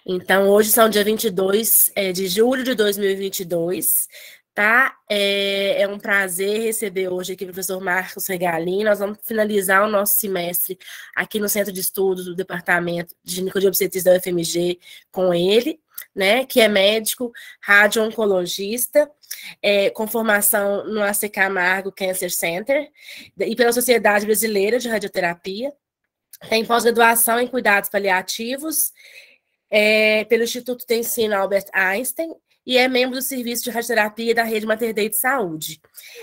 Então, hoje são dia 22 de julho de 2022, tá? É um prazer receber hoje aqui o professor Marcos Regalin. Nós vamos finalizar o nosso semestre aqui no Centro de Estudos do Departamento de Ginecologia e Obstetrícia da UFMG com ele, né? Que é médico, radio-oncologista, com formação no AC Camargo Cancer Center e pela Sociedade Brasileira de Radioterapia. Tem pós-graduação em cuidados paliativos pelo Instituto de Ensino Albert Einstein e é membro do Serviço de Radioterapia da Rede Mater Dei de Saúde.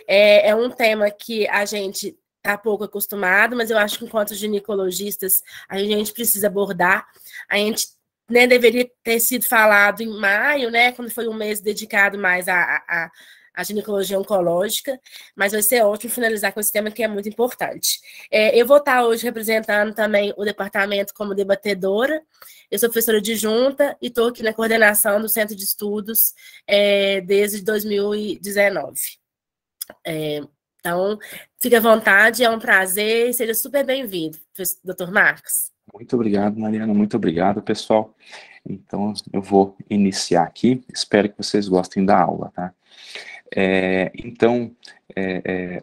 É um tema que a gente está pouco acostumado, mas eu acho que enquanto ginecologistas a gente precisa abordar. A gente deveria ter sido falado em maio, quando foi um mês dedicado mais à ginecologia oncológica, mas vai ser ótimo finalizar com esse tema que é muito importante. Eu vou estar hoje representando também o departamento como debatedora. Eu sou professora adjunta e estou aqui na coordenação do Centro de Estudos desde 2019. Então, fique à vontade, é um prazer e seja super bem-vindo, doutor Marcos. Muito obrigado, Mariana, muito obrigado, pessoal. Então, eu vou iniciar aqui, espero que vocês gostem da aula, tá?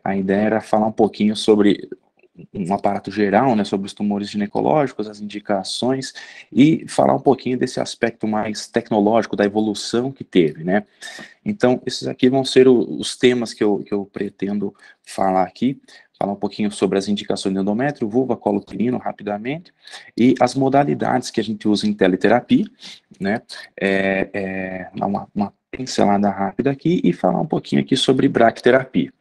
A ideia era falar um pouquinho sobre um aparato geral, sobre os tumores ginecológicos, as indicações, e falar um pouquinho desse aspecto mais tecnológico, da evolução que teve, Então, esses aqui vão ser os temas que eu pretendo falar aqui, falar um pouquinho sobre as indicações de endométrio, vulva, colo uterino, rapidamente, e as modalidades que a gente usa em teleterapia, uma pincelada rápida aqui e falar um pouquinho aqui sobre braquiterapia.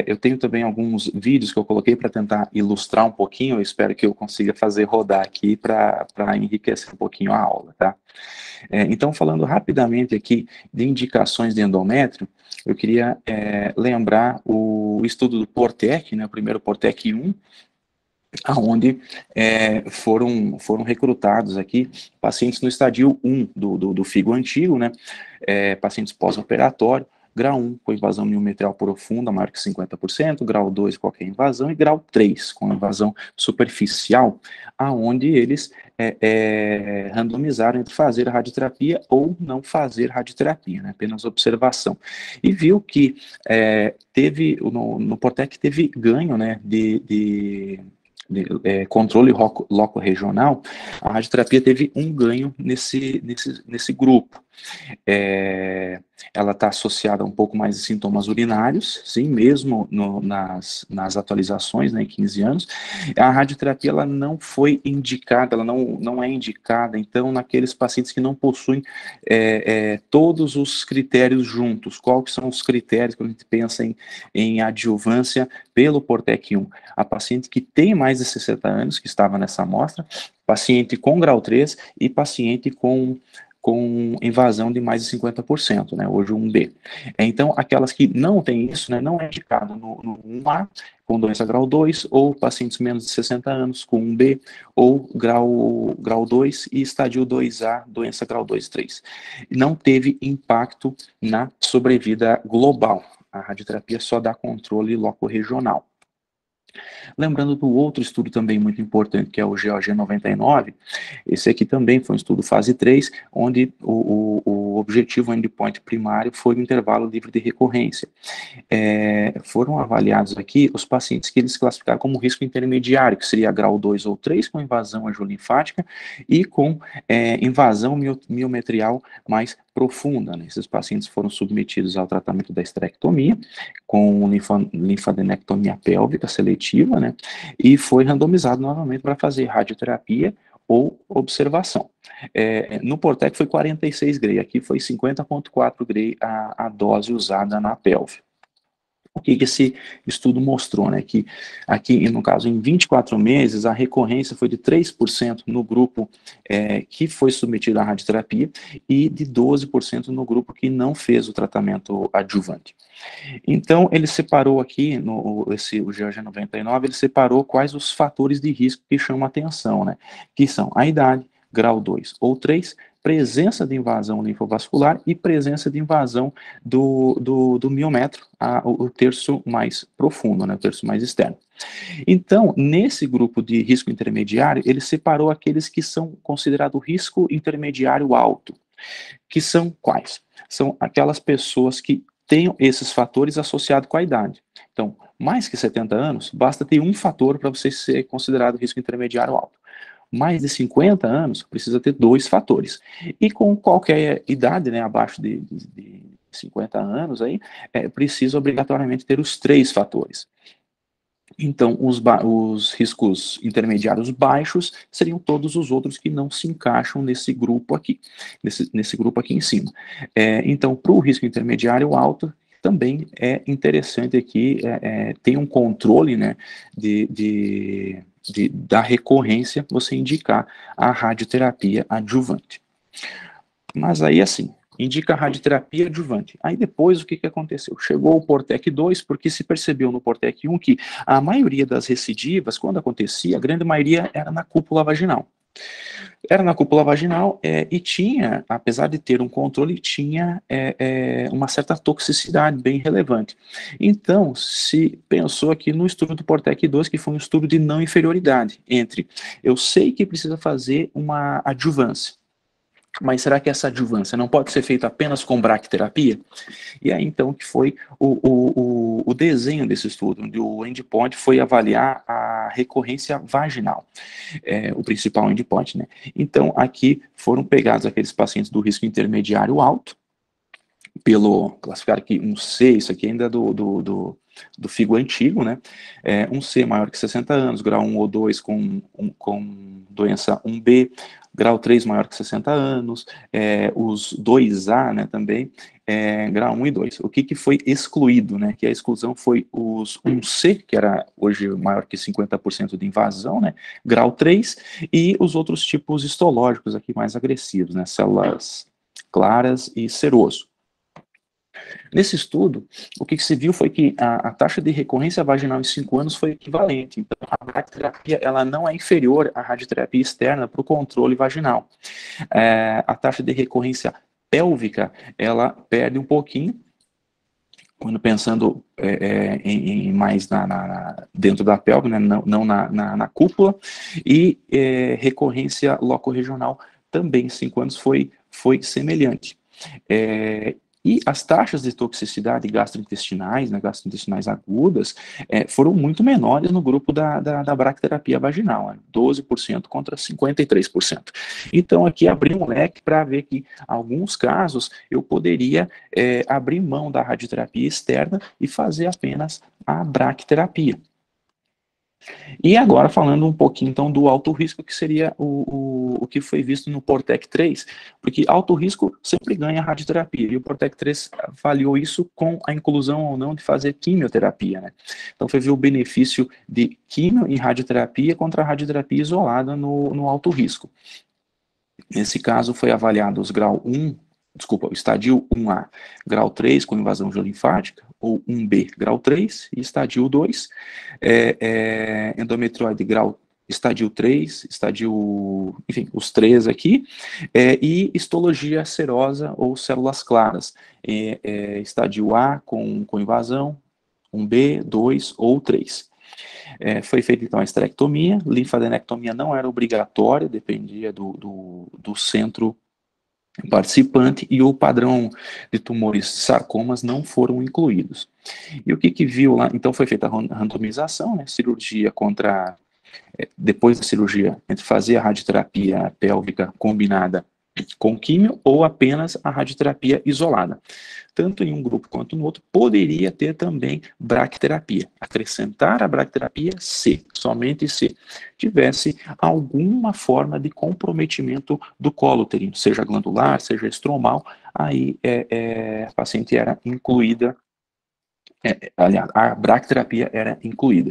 Eu tenho também alguns vídeos que eu coloquei para tentar ilustrar um pouquinho, eu espero que eu consiga fazer rodar aqui para enriquecer um pouquinho a aula, tá? Então, falando rapidamente aqui de indicações de endométrio, eu queria lembrar o estudo do Portec, o primeiro Portec 1, onde foram recrutados aqui pacientes no estadio 1 do FIGO antigo, pacientes pós-operatório, grau 1 com invasão miometral profunda, maior que 50%, grau 2 qualquer invasão, e grau 3 com invasão superficial, aonde eles randomizaram entre fazer radioterapia ou não fazer radioterapia, apenas observação. E viu que no Portec teve ganho, de controle loco-regional, a radioterapia teve um ganho nesse grupo. Ela está associada a um pouco mais de sintomas urinários, sim, mesmo nas atualizações, em 15 anos. A radioterapia ela não foi indicada, ela não é indicada, então, naqueles pacientes que não possuem todos os critérios juntos. Quais são os critérios quando a gente pensa em adjuvância pelo Portec 1? A paciente que tem mais de 60 anos, que estava nessa amostra, paciente com grau 3 e paciente com invasão de mais de 50%, hoje 1B. Então, aquelas que não têm isso, não é indicado no 1A, com doença grau 2, ou pacientes menos de 60 anos com 1B, ou grau 2 e estadio 2A, doença grau 2, 3. Não teve impacto na sobrevida global. A radioterapia só dá controle loco-regional. Lembrando do outro estudo também muito importante, que é o GOG 99, esse aqui também foi um estudo fase 3, onde o objetivo, o endpoint primário, foi o intervalo livre de recorrência. Foram avaliados aqui os pacientes que eles classificaram como risco intermediário, que seria grau 2 ou 3, com invasão angiolinfática e com invasão miometrial mais profunda. Esses pacientes foram submetidos ao tratamento da esterectomia, com linfadenectomia pélvica seletiva, e foi randomizado novamente para fazer radioterapia ou observação. No Portec foi 46 Gray, aqui foi 50,4 Gray a dose usada na pelve. O que esse estudo mostrou, que aqui, no caso, em 24 meses, a recorrência foi de 3% no grupo que foi submetido à radioterapia e de 12% no grupo que não fez o tratamento adjuvante. Então, ele separou aqui, o GOG 99, ele separou quais os fatores de risco que chamam a atenção, que são a idade, grau 2 ou 3, presença de invasão linfovascular e presença de invasão do miométrio, o terço mais profundo, né, o terço mais externo. Então, nesse grupo de risco intermediário, ele separou aqueles que são considerados risco intermediário alto, que são quais? São aquelas pessoas que tenham esses fatores associados com a idade. Então, mais que 70 anos, basta ter um fator para você ser considerado risco intermediário alto. Mais de 50 anos, precisa ter 2 fatores. E com qualquer idade, né, abaixo de 50 anos, aí, precisa obrigatoriamente ter os 3 fatores. Então, os riscos intermediários baixos seriam todos os outros que não se encaixam nesse grupo aqui, nesse grupo aqui em cima. Então, para o risco intermediário alto, também é interessante aqui, tem um controle, né, da recorrência, você indicar a radioterapia adjuvante. Mas aí, assim, indica a radioterapia adjuvante. Aí depois, o que aconteceu? Chegou o Portec 2, porque se percebeu no Portec 1 que a maioria das recidivas, quando acontecia, a grande maioria era na cúpula vaginal. Era na cúpula vaginal e tinha, apesar de ter um controle, tinha uma certa toxicidade bem relevante. Então, se pensou aqui no estudo do Portec 2, que foi um estudo de não inferioridade, entre eu sei que precisa fazer uma adjuvância, mas será que essa adjuvância não pode ser feita apenas com bracterapia? E aí, então, que foi o desenho desse estudo, onde o endpoint foi avaliar a recorrência vaginal, o principal endpoint, né? Então, aqui foram pegados aqueles pacientes do risco intermediário alto, classificar aqui um C, isso aqui ainda do FIGO antigo, né? Um C maior que 60 anos, grau 1 ou 2 com doença 1B, grau 3 maior que 60 anos, os 2A, né, também, grau 1 e 2. O que foi excluído, né? Que a exclusão foi os 1C, que era hoje maior que 50% de invasão, né? Grau 3, e os outros tipos histológicos aqui mais agressivos, né? Células claras e seroso. Nesse estudo, o que se viu foi que a taxa de recorrência vaginal em 5 anos foi equivalente. Então, a radioterapia ela não é inferior à radioterapia externa para o controle vaginal. A taxa de recorrência pélvica, ela perde um pouquinho, quando pensando em mais dentro da pelve, né, não na cúpula, e recorrência locorregional também em 5 anos foi semelhante. E as taxas de toxicidade gastrointestinais, né, gastrointestinais agudas, foram muito menores no grupo da bracterapia vaginal, né, 12% contra 53%. Então, aqui abri um leque para ver que, em alguns casos, eu poderia abrir mão da radioterapia externa e fazer apenas a bracterapia. E agora falando um pouquinho então do alto risco, que seria o que foi visto no Portec 3, porque alto risco sempre ganha radioterapia, e o Portec 3 avaliou isso com a inclusão ou não de fazer quimioterapia, né? Então foi ver o benefício de quimio e radioterapia contra a radioterapia isolada no alto risco. Nesse caso foi avaliado os o estadio 1A, grau 3 com invasão geolinfática, ou 1B, grau 3, e estadio 2, endometrioide estadio 3, enfim, os 3 aqui, e histologia serosa ou células claras, estadio A com invasão, 1B, 2 ou 3. Foi feita então a esterectomia, linfadenectomia não era obrigatória, dependia do centro participante, e o padrão de tumores sarcomas não foram incluídos. E o que viu lá? Então foi feita a randomização, né, cirurgia depois da cirurgia, entre fazer a radioterapia pélvica combinada com químio ou apenas a radioterapia isolada. Tanto em um grupo quanto no outro, poderia ter também bracterapia. Acrescentar a bracterapia se, somente se tivesse alguma forma de comprometimento do colo uterino, seja glandular, seja estromal, aí a paciente era incluída, aliás, a bracterapia era incluída.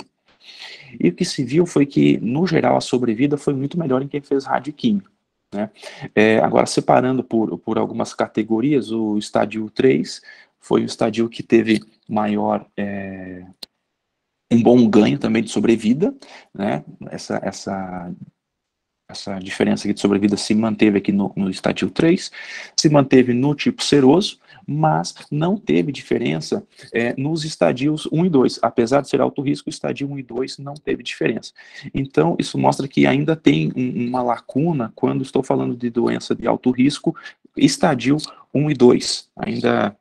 E o que se viu foi que, no geral, a sobrevida foi muito melhor em quem fez radioquímio, né? Agora, separando por algumas categorias, o estádio 3 foi o estádio que teve maior, um bom ganho também de sobrevida, né? Essa essa diferença aqui de sobrevida se manteve aqui no estadio 3, se manteve no tipo seroso, mas não teve diferença nos estadios 1 e 2. Apesar de ser alto risco, o estadio 1 e 2 não teve diferença. Então, isso mostra que ainda tem uma lacuna quando estou falando de doença de alto risco, estadio 1 e 2. Ainda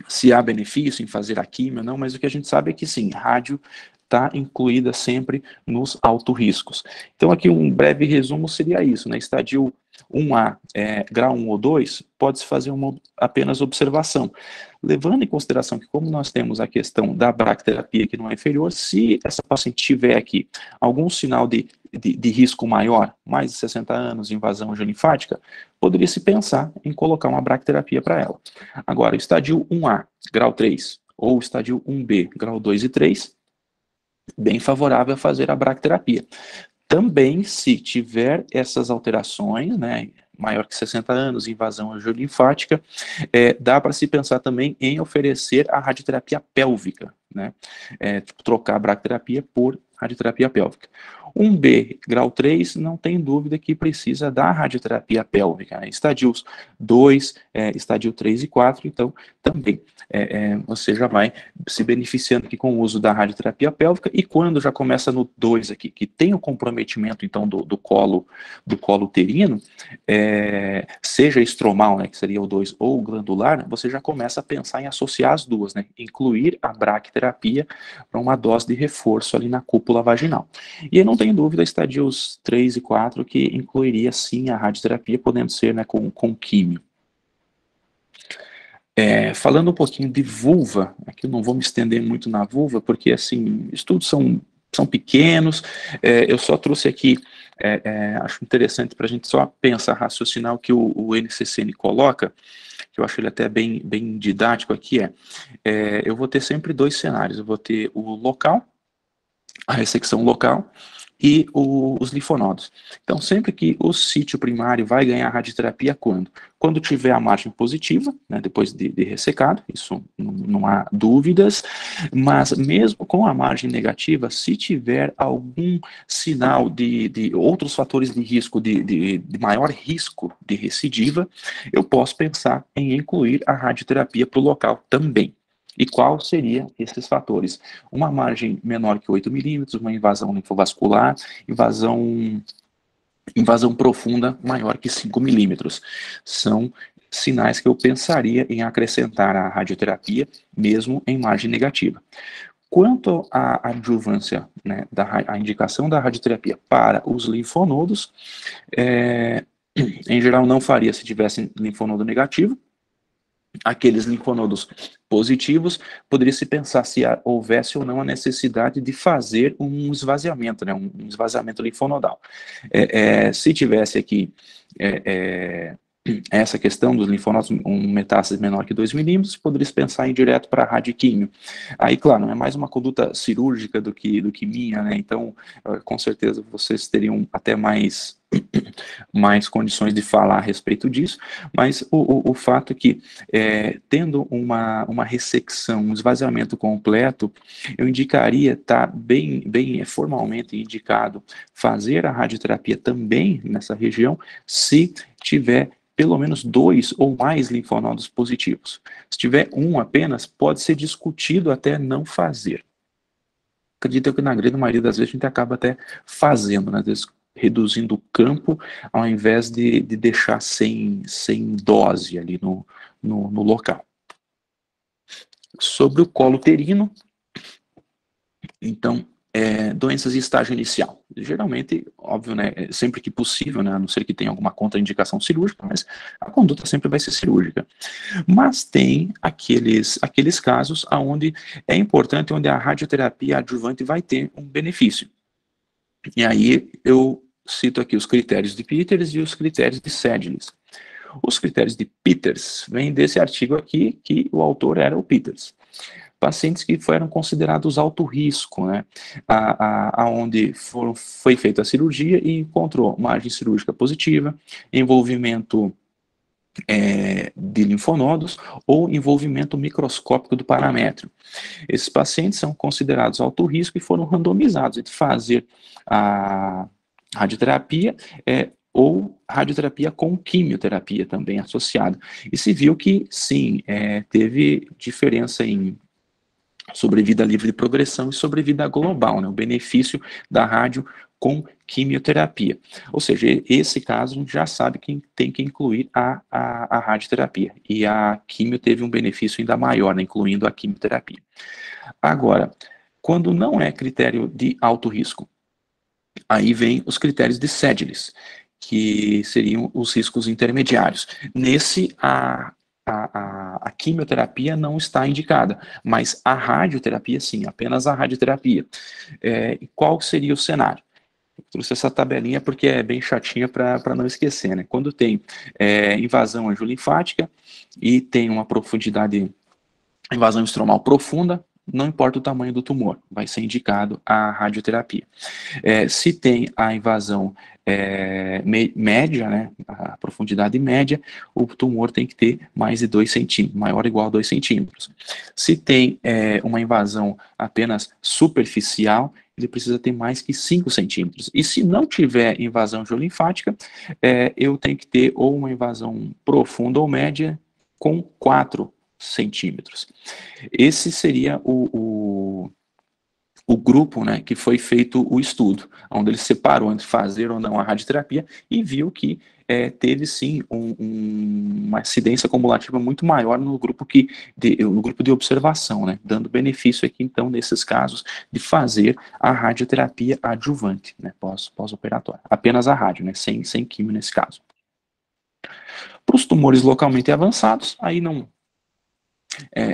se há benefício em fazer a químio, não, mas o que a gente sabe é que sim, rádio está incluída sempre nos alto riscos. Então aqui um breve resumo seria isso, né? Estadio 1A, grau 1 ou 2, pode-se fazer apenas observação, levando em consideração que como nós temos a questão da bracterapia que não é inferior, se essa paciente tiver aqui algum sinal de risco maior, mais de 60 anos, invasão linfática, poderia se pensar em colocar uma bracterapia para ela. Agora, estadio 1A, grau 3, ou estadio 1B, grau 2 e 3, bem favorável a fazer a bracterapia. Também, se tiver essas alterações, né, maior que 60 anos, invasão angiolinfática, dá para se pensar também em oferecer a radioterapia pélvica, né, trocar a bracterapia por radioterapia pélvica. 1B, grau 3, não tem dúvida que precisa da radioterapia pélvica, né? Estadios 2, estadio 3 e 4, então também você já vai se beneficiando aqui com o uso da radioterapia pélvica, e quando já começa no 2 aqui, que tem o comprometimento então do colo uterino, seja estromal, né, que seria o 2, ou glandular, você já começa a pensar em associar as duas, né, incluir a bracterapia para uma dose de reforço ali na cúpula vaginal. E aí não tem dúvida, estadios 3 e 4, que incluiria sim a radioterapia, podendo ser, né, com químio. Falando um pouquinho de vulva, aqui eu não vou me estender muito na vulva, porque assim, estudos são pequenos, eu só trouxe aqui, acho interessante para a gente só pensar, raciocinar o que o NCCN coloca, que eu acho ele até bem didático aqui, eu vou ter sempre dois cenários, eu vou ter o local, a ressecção local, e os linfonodos. Então, sempre que o sítio primário vai ganhar radioterapia, quando? Quando tiver a margem positiva, né, depois de ressecado, isso não há dúvidas, mas mesmo com a margem negativa, se tiver algum sinal de outros fatores de risco, de maior risco de recidiva, eu posso pensar em incluir a radioterapia para o local também. E qual seria esses fatores? Uma margem menor que 8 milímetros, uma invasão linfovascular, invasão profunda maior que 5 milímetros. São sinais que eu pensaria em acrescentar à radioterapia, mesmo em margem negativa. Quanto à adjuvância, né, a indicação da radioterapia para os linfonodos, em geral não faria se tivesse linfonodo negativo. Aqueles linfonodos positivos, poderia se pensar se houvesse ou não a necessidade de fazer um esvaziamento, né, um esvaziamento linfonodal. Se tivesse aqui essa questão dos linfonodos, um metástase menor que 2 milímetros, poderia se pensar em direto para a radioquímio. Aí, claro, não é mais uma conduta cirúrgica do que minha, né, então, com certeza, vocês teriam até mais condições de falar a respeito disso, mas o fato é que, tendo uma ressecção, um esvaziamento completo, eu indicaria, tá bem formalmente indicado, fazer a radioterapia também nessa região, se tiver pelo menos 2 ou mais linfonodos positivos. Se tiver um apenas, pode ser discutido até não fazer. Acredito que na grande maioria das vezes a gente acaba até fazendo, né? Às vezes reduzindo o campo, ao invés de deixar sem dose ali no local. Sobre o colo uterino, então, doenças em estágio inicial. Geralmente, óbvio, né, sempre que possível, né, a não ser que tenha alguma contraindicação cirúrgica, mas a conduta sempre vai ser cirúrgica. Mas tem aqueles casos onde é importante, onde a radioterapia adjuvante vai ter um benefício. E aí eu cito aqui os critérios de Peters e os critérios de Sedgwick. Os critérios de Peters vêm desse artigo aqui, que o autor era o Peters. Pacientes que foram considerados alto risco, né, aonde foi feita a cirurgia e encontrou margem cirúrgica positiva, envolvimento de linfonodos ou envolvimento microscópico do paramétrio. Esses pacientes são considerados alto risco e foram randomizados entre fazer a radioterapia ou radioterapia com quimioterapia também associado. E se viu que, sim, teve diferença em sobrevida livre de progressão e sobrevida global, né? O benefício da rádio com quimioterapia. Ou seja, esse caso a gente já sabe que tem que incluir a radioterapia. E a quimio teve um benefício ainda maior, né? Incluindo a quimioterapia. Agora, quando não é critério de alto risco, aí vem os critérios de Sedgwick, que seriam os riscos intermediários. Nesse, a quimioterapia não está indicada, mas a radioterapia sim, apenas a radioterapia. Qual seria o cenário? Eu trouxe essa tabelinha porque é bem chatinha para não esquecer, né? Quando tem invasão angiolinfática e tem uma profundidade, invasão estromal profunda, não importa o tamanho do tumor, vai ser indicado a radioterapia. Se tem a invasão média, né, a profundidade média, o tumor tem que ter mais de 2 centímetros, maior ou igual a 2 centímetros. Se tem uma invasão apenas superficial, ele precisa ter mais que 5 centímetros. E se não tiver invasão angiolinfática, eu tenho que ter ou uma invasão profunda ou média com 4 centímetros. Esse seria o grupo, né, que foi feito o estudo, onde ele separou entre fazer ou não a radioterapia e viu que teve sim uma incidência cumulativa muito maior no grupo no grupo de observação, né, dando benefício aqui então nesses casos de fazer a radioterapia adjuvante, né, pós-operatória, apenas a rádio, né, sem quimio nesse caso. Para os tumores localmente avançados, aí não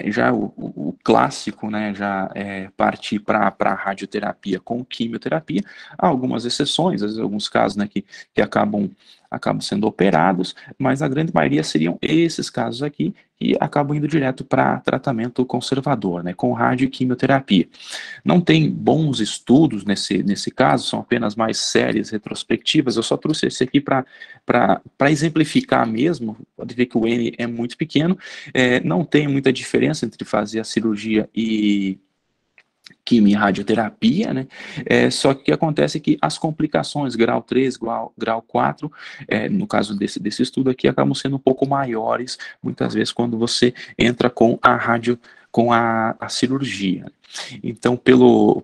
já o clássico, né, já partir para a radioterapia com quimioterapia. Há algumas exceções, às vezes alguns casos, né, que acabam sendo operados, mas a grande maioria seriam esses casos aqui que acabam indo direto para tratamento conservador, né, com rádio e quimioterapia. Não tem bons estudos nesse caso, são apenas mais séries retrospectivas. Eu só trouxe esse aqui para exemplificar mesmo. Pode ver que o N é muito pequeno, não tem muita diferença entre fazer a cirurgia e quimio e radioterapia, né? Só que o que acontece é que as complicações, grau 3, grau 4, no caso desse estudo aqui, acabam sendo um pouco maiores, muitas vezes, quando você entra com a cirurgia. Então,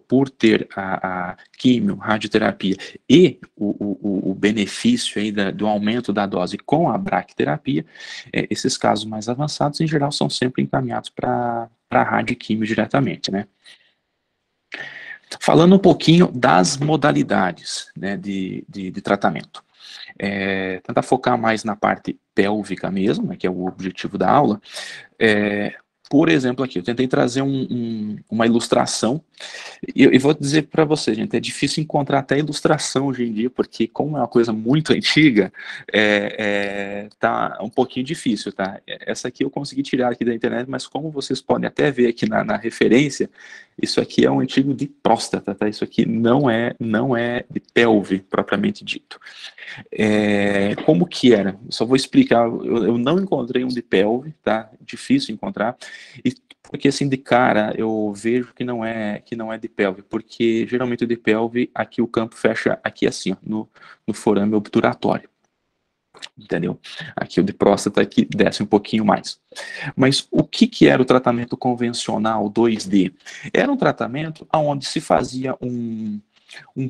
por ter a quimio, radioterapia e o benefício aí do aumento da dose com a braquiterapia, esses casos mais avançados, em geral, são sempre encaminhados para a rádio e quimio diretamente, né? Falando um pouquinho das modalidades, né, de tratamento. Tentar focar mais na parte pélvica mesmo, né, que é o objetivo da aula. Por exemplo, aqui, eu tentei trazer uma ilustração, e vou dizer para você, gente, é difícil encontrar até ilustração hoje em dia, porque como é uma coisa muito antiga, tá um pouquinho difícil, tá? Essa aqui eu consegui tirar aqui da internet, mas como vocês podem até ver aqui na referência, isso aqui é um artigo de próstata, tá? Isso aqui não é de pelve, propriamente dito. Como que era? Eu só vou explicar, eu não encontrei um de pelve, tá? Difícil encontrar, e porque assim de cara eu vejo que não é de pelve, porque geralmente o de pelve, aqui o campo fecha aqui assim, ó, no forame obturatório, entendeu? Aqui o de próstata aqui desce um pouquinho mais. Mas o que era o tratamento convencional 2D? Era um tratamento onde se fazia um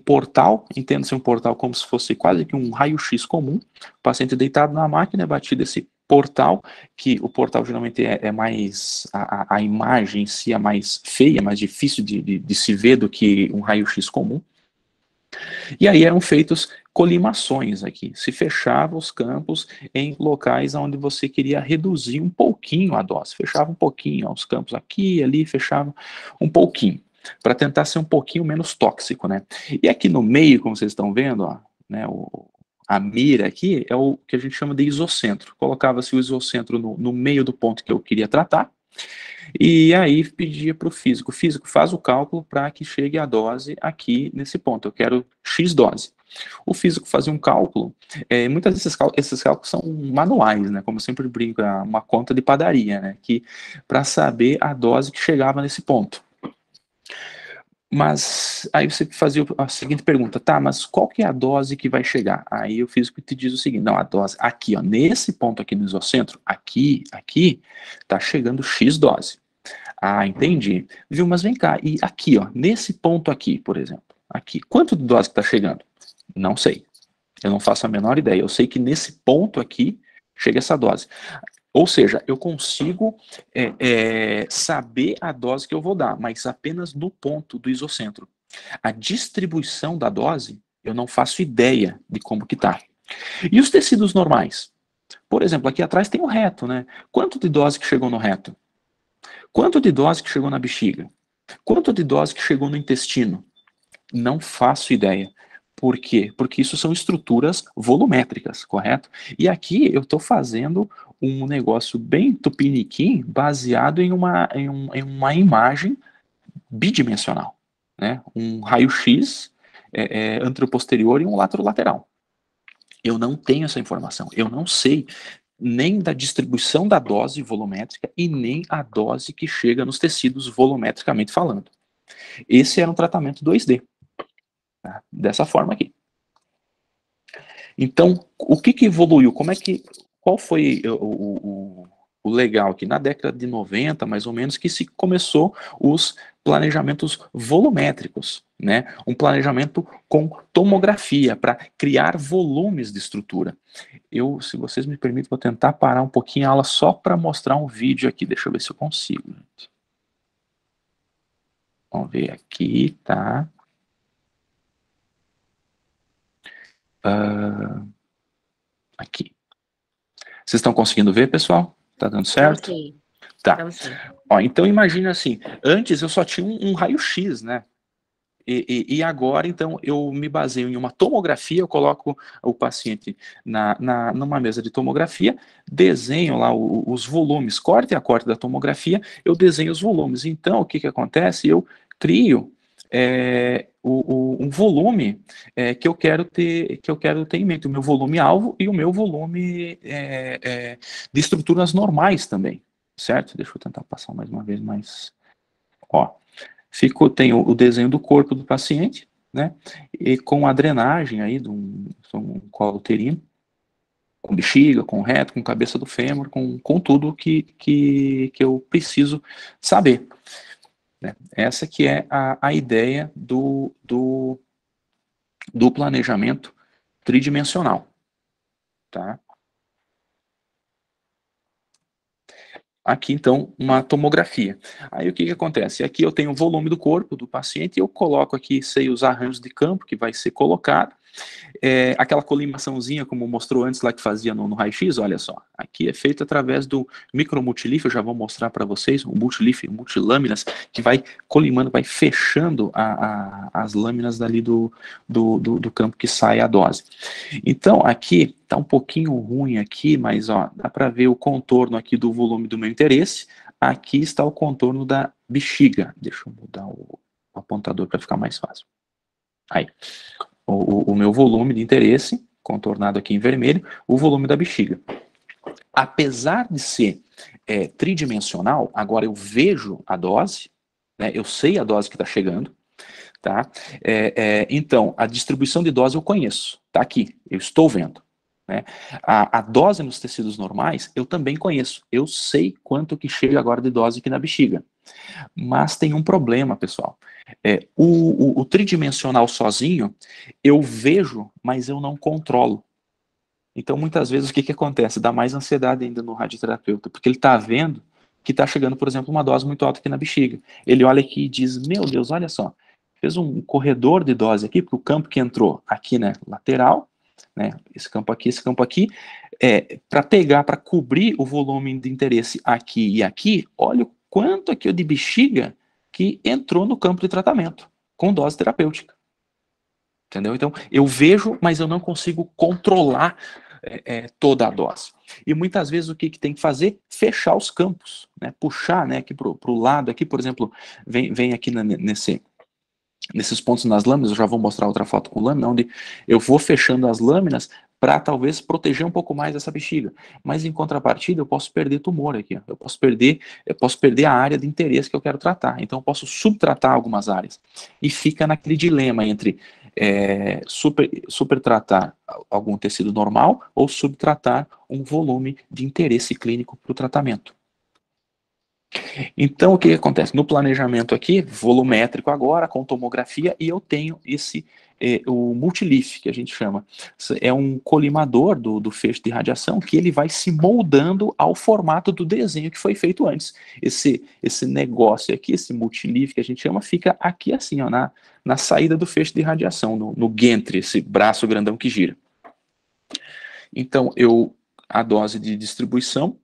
portal, entenda-se um portal como se fosse quase que um raio-x comum, o paciente deitado na máquina, é batido esse portal, que o portal geralmente é mais, a imagem em si é mais feia, mais difícil de se ver do que um raio-x comum, e aí eram feitos colimações aqui, se fechava os campos em locais onde você queria reduzir um pouquinho a dose, fechava um pouquinho, ó, os campos aqui e ali, fechava um pouquinho, para tentar ser um pouquinho menos tóxico, né? E aqui no meio, como vocês estão vendo, ó, né, a mira aqui é o que a gente chama de isocentro. Colocava-se o isocentro no meio do ponto que eu queria tratar, e aí pedia para o físico faz o cálculo para que chegue a dose aqui nesse ponto, eu quero X dose. O físico fazia um cálculo, muitas vezes esses cálculos são manuais, né, como eu sempre brinco, é uma conta de padaria, né, que para saber a dose que chegava nesse ponto. Mas aí você fazia a seguinte pergunta, tá, mas qual que é a dose que vai chegar? Aí o físico te diz o seguinte, não, a dose aqui, ó, nesse ponto aqui no isocentro, aqui, tá chegando X dose. Ah, entendi. Viu, mas vem cá, e aqui, ó, nesse ponto aqui, por exemplo, aqui, quanto de dose que tá chegando? Não sei. Eu não faço a menor ideia. Eu sei que nesse ponto aqui chega essa dose. Ou seja, eu consigo saber a dose que eu vou dar, mas apenas no ponto do isocentro. A distribuição da dose, eu não faço ideia de como que tá. E os tecidos normais? Por exemplo, aqui atrás tem o reto, né? Quanto de dose que chegou no reto? Quanto de dose que chegou na bexiga? Quanto de dose que chegou no intestino? Não faço ideia. Por quê? Porque isso são estruturas volumétricas, correto? E aqui eu estou fazendo um negócio bem tupiniquim baseado em uma imagem bidimensional, né? Um raio-x anteroposterior e um lateral. Eu não tenho essa informação. Eu não sei nem da distribuição da dose volumétrica e nem a dose que chega nos tecidos volumetricamente falando. Esse era um tratamento 2D. Tá? Dessa forma aqui. Então, o que evoluiu? Qual foi o legal aqui? Na década de 90, mais ou menos, que se começou os planejamentos volumétricos, né? Um planejamento com tomografia, para criar volumes de estrutura. Se vocês me permitem, vou tentar parar um pouquinho a aula só para mostrar um vídeo aqui. Deixa eu ver se eu consigo. Gente. Vamos ver aqui, tá? Aqui. Vocês estão conseguindo ver, pessoal? Tá dando certo? Sim. Tá. Ó, então imagina assim, antes eu só tinha um raio-x, né? E agora, então, eu me baseio em uma tomografia, eu coloco o paciente numa mesa de tomografia, desenho lá os volumes, corte a corte da tomografia, eu desenho os volumes. Então, o que acontece? Eu crio um volume que eu quero ter em mente, o meu volume alvo e o meu volume de estruturas normais também, certo? Deixa eu tentar passar mais uma vez mais. Ó, tem o desenho do corpo do paciente, né? E com a drenagem aí de um colo uterino, com bexiga, com reto, com cabeça do fêmur, com tudo que eu preciso saber. Né? Essa que é a ideia do planejamento tridimensional. Tá? Aqui, então, uma tomografia. Aí, o que acontece? Aqui eu tenho o volume do corpo do paciente e eu coloco aqui, sei, os arranjos de campo que vai ser colocado. Aquela colimaçãozinha, como mostrou antes lá que fazia no raio-x, olha só. Aqui é feito através do micromultilif, eu já vou mostrar para vocês, o multilâminas, que vai colimando, vai fechando as lâminas dali do campo que sai a dose. Então, aqui está um pouquinho ruim aqui, mas ó, dá para ver o contorno aqui do volume do meu interesse. Aqui está o contorno da bexiga. Deixa eu mudar o apontador para ficar mais fácil. Aí. O meu volume de interesse, contornado aqui em vermelho, o volume da bexiga. Apesar de ser tridimensional, agora eu vejo a dose, né, eu sei a dose que está chegando, tá? Então, a distribuição de dose eu conheço, tá aqui, eu estou vendo. Né? A dose nos tecidos normais eu também conheço, eu sei quanto que chega agora de dose aqui na bexiga. Mas tem um problema, pessoal. O tridimensional sozinho, eu vejo, mas eu não controlo. Então, muitas vezes, o que acontece? Dá mais ansiedade ainda no radioterapeuta, porque ele está vendo que está chegando, por exemplo, uma dose muito alta aqui na bexiga. Ele olha aqui e diz, meu Deus, olha só, fez um corredor de dose aqui, porque o campo que entrou aqui, né, lateral, né, esse campo aqui, para cobrir o volume de interesse aqui e aqui, olha o quanto aqui de bexiga que entrou no campo de tratamento, com dose terapêutica. Entendeu? Então, eu vejo, mas eu não consigo controlar toda a dose. E muitas vezes o que tem que fazer? Fechar os campos, né? Puxar, né, aqui para o lado, aqui, por exemplo, vem aqui nesses pontos nas lâminas, eu já vou mostrar outra foto com lâmina, onde eu vou fechando as lâminas para talvez proteger um pouco mais essa bexiga. Mas em contrapartida, eu posso perder tumor aqui, ó. Eu posso perder a área de interesse que eu quero tratar. Então eu posso subtratar algumas áreas. E fica naquele dilema entre supertratar algum tecido normal ou subtratar um volume de interesse clínico para o tratamento. Então, o que acontece? No planejamento aqui, volumétrico agora, com tomografia, e eu tenho o multileaf, que a gente chama. É um colimador do feixe de radiação que ele vai se moldando ao formato do desenho que foi feito antes. Esse negócio aqui, esse multileaf que a gente chama, fica aqui assim, ó, na saída do feixe de radiação, no gantry, esse braço grandão que gira. Então, a dose de distribuição,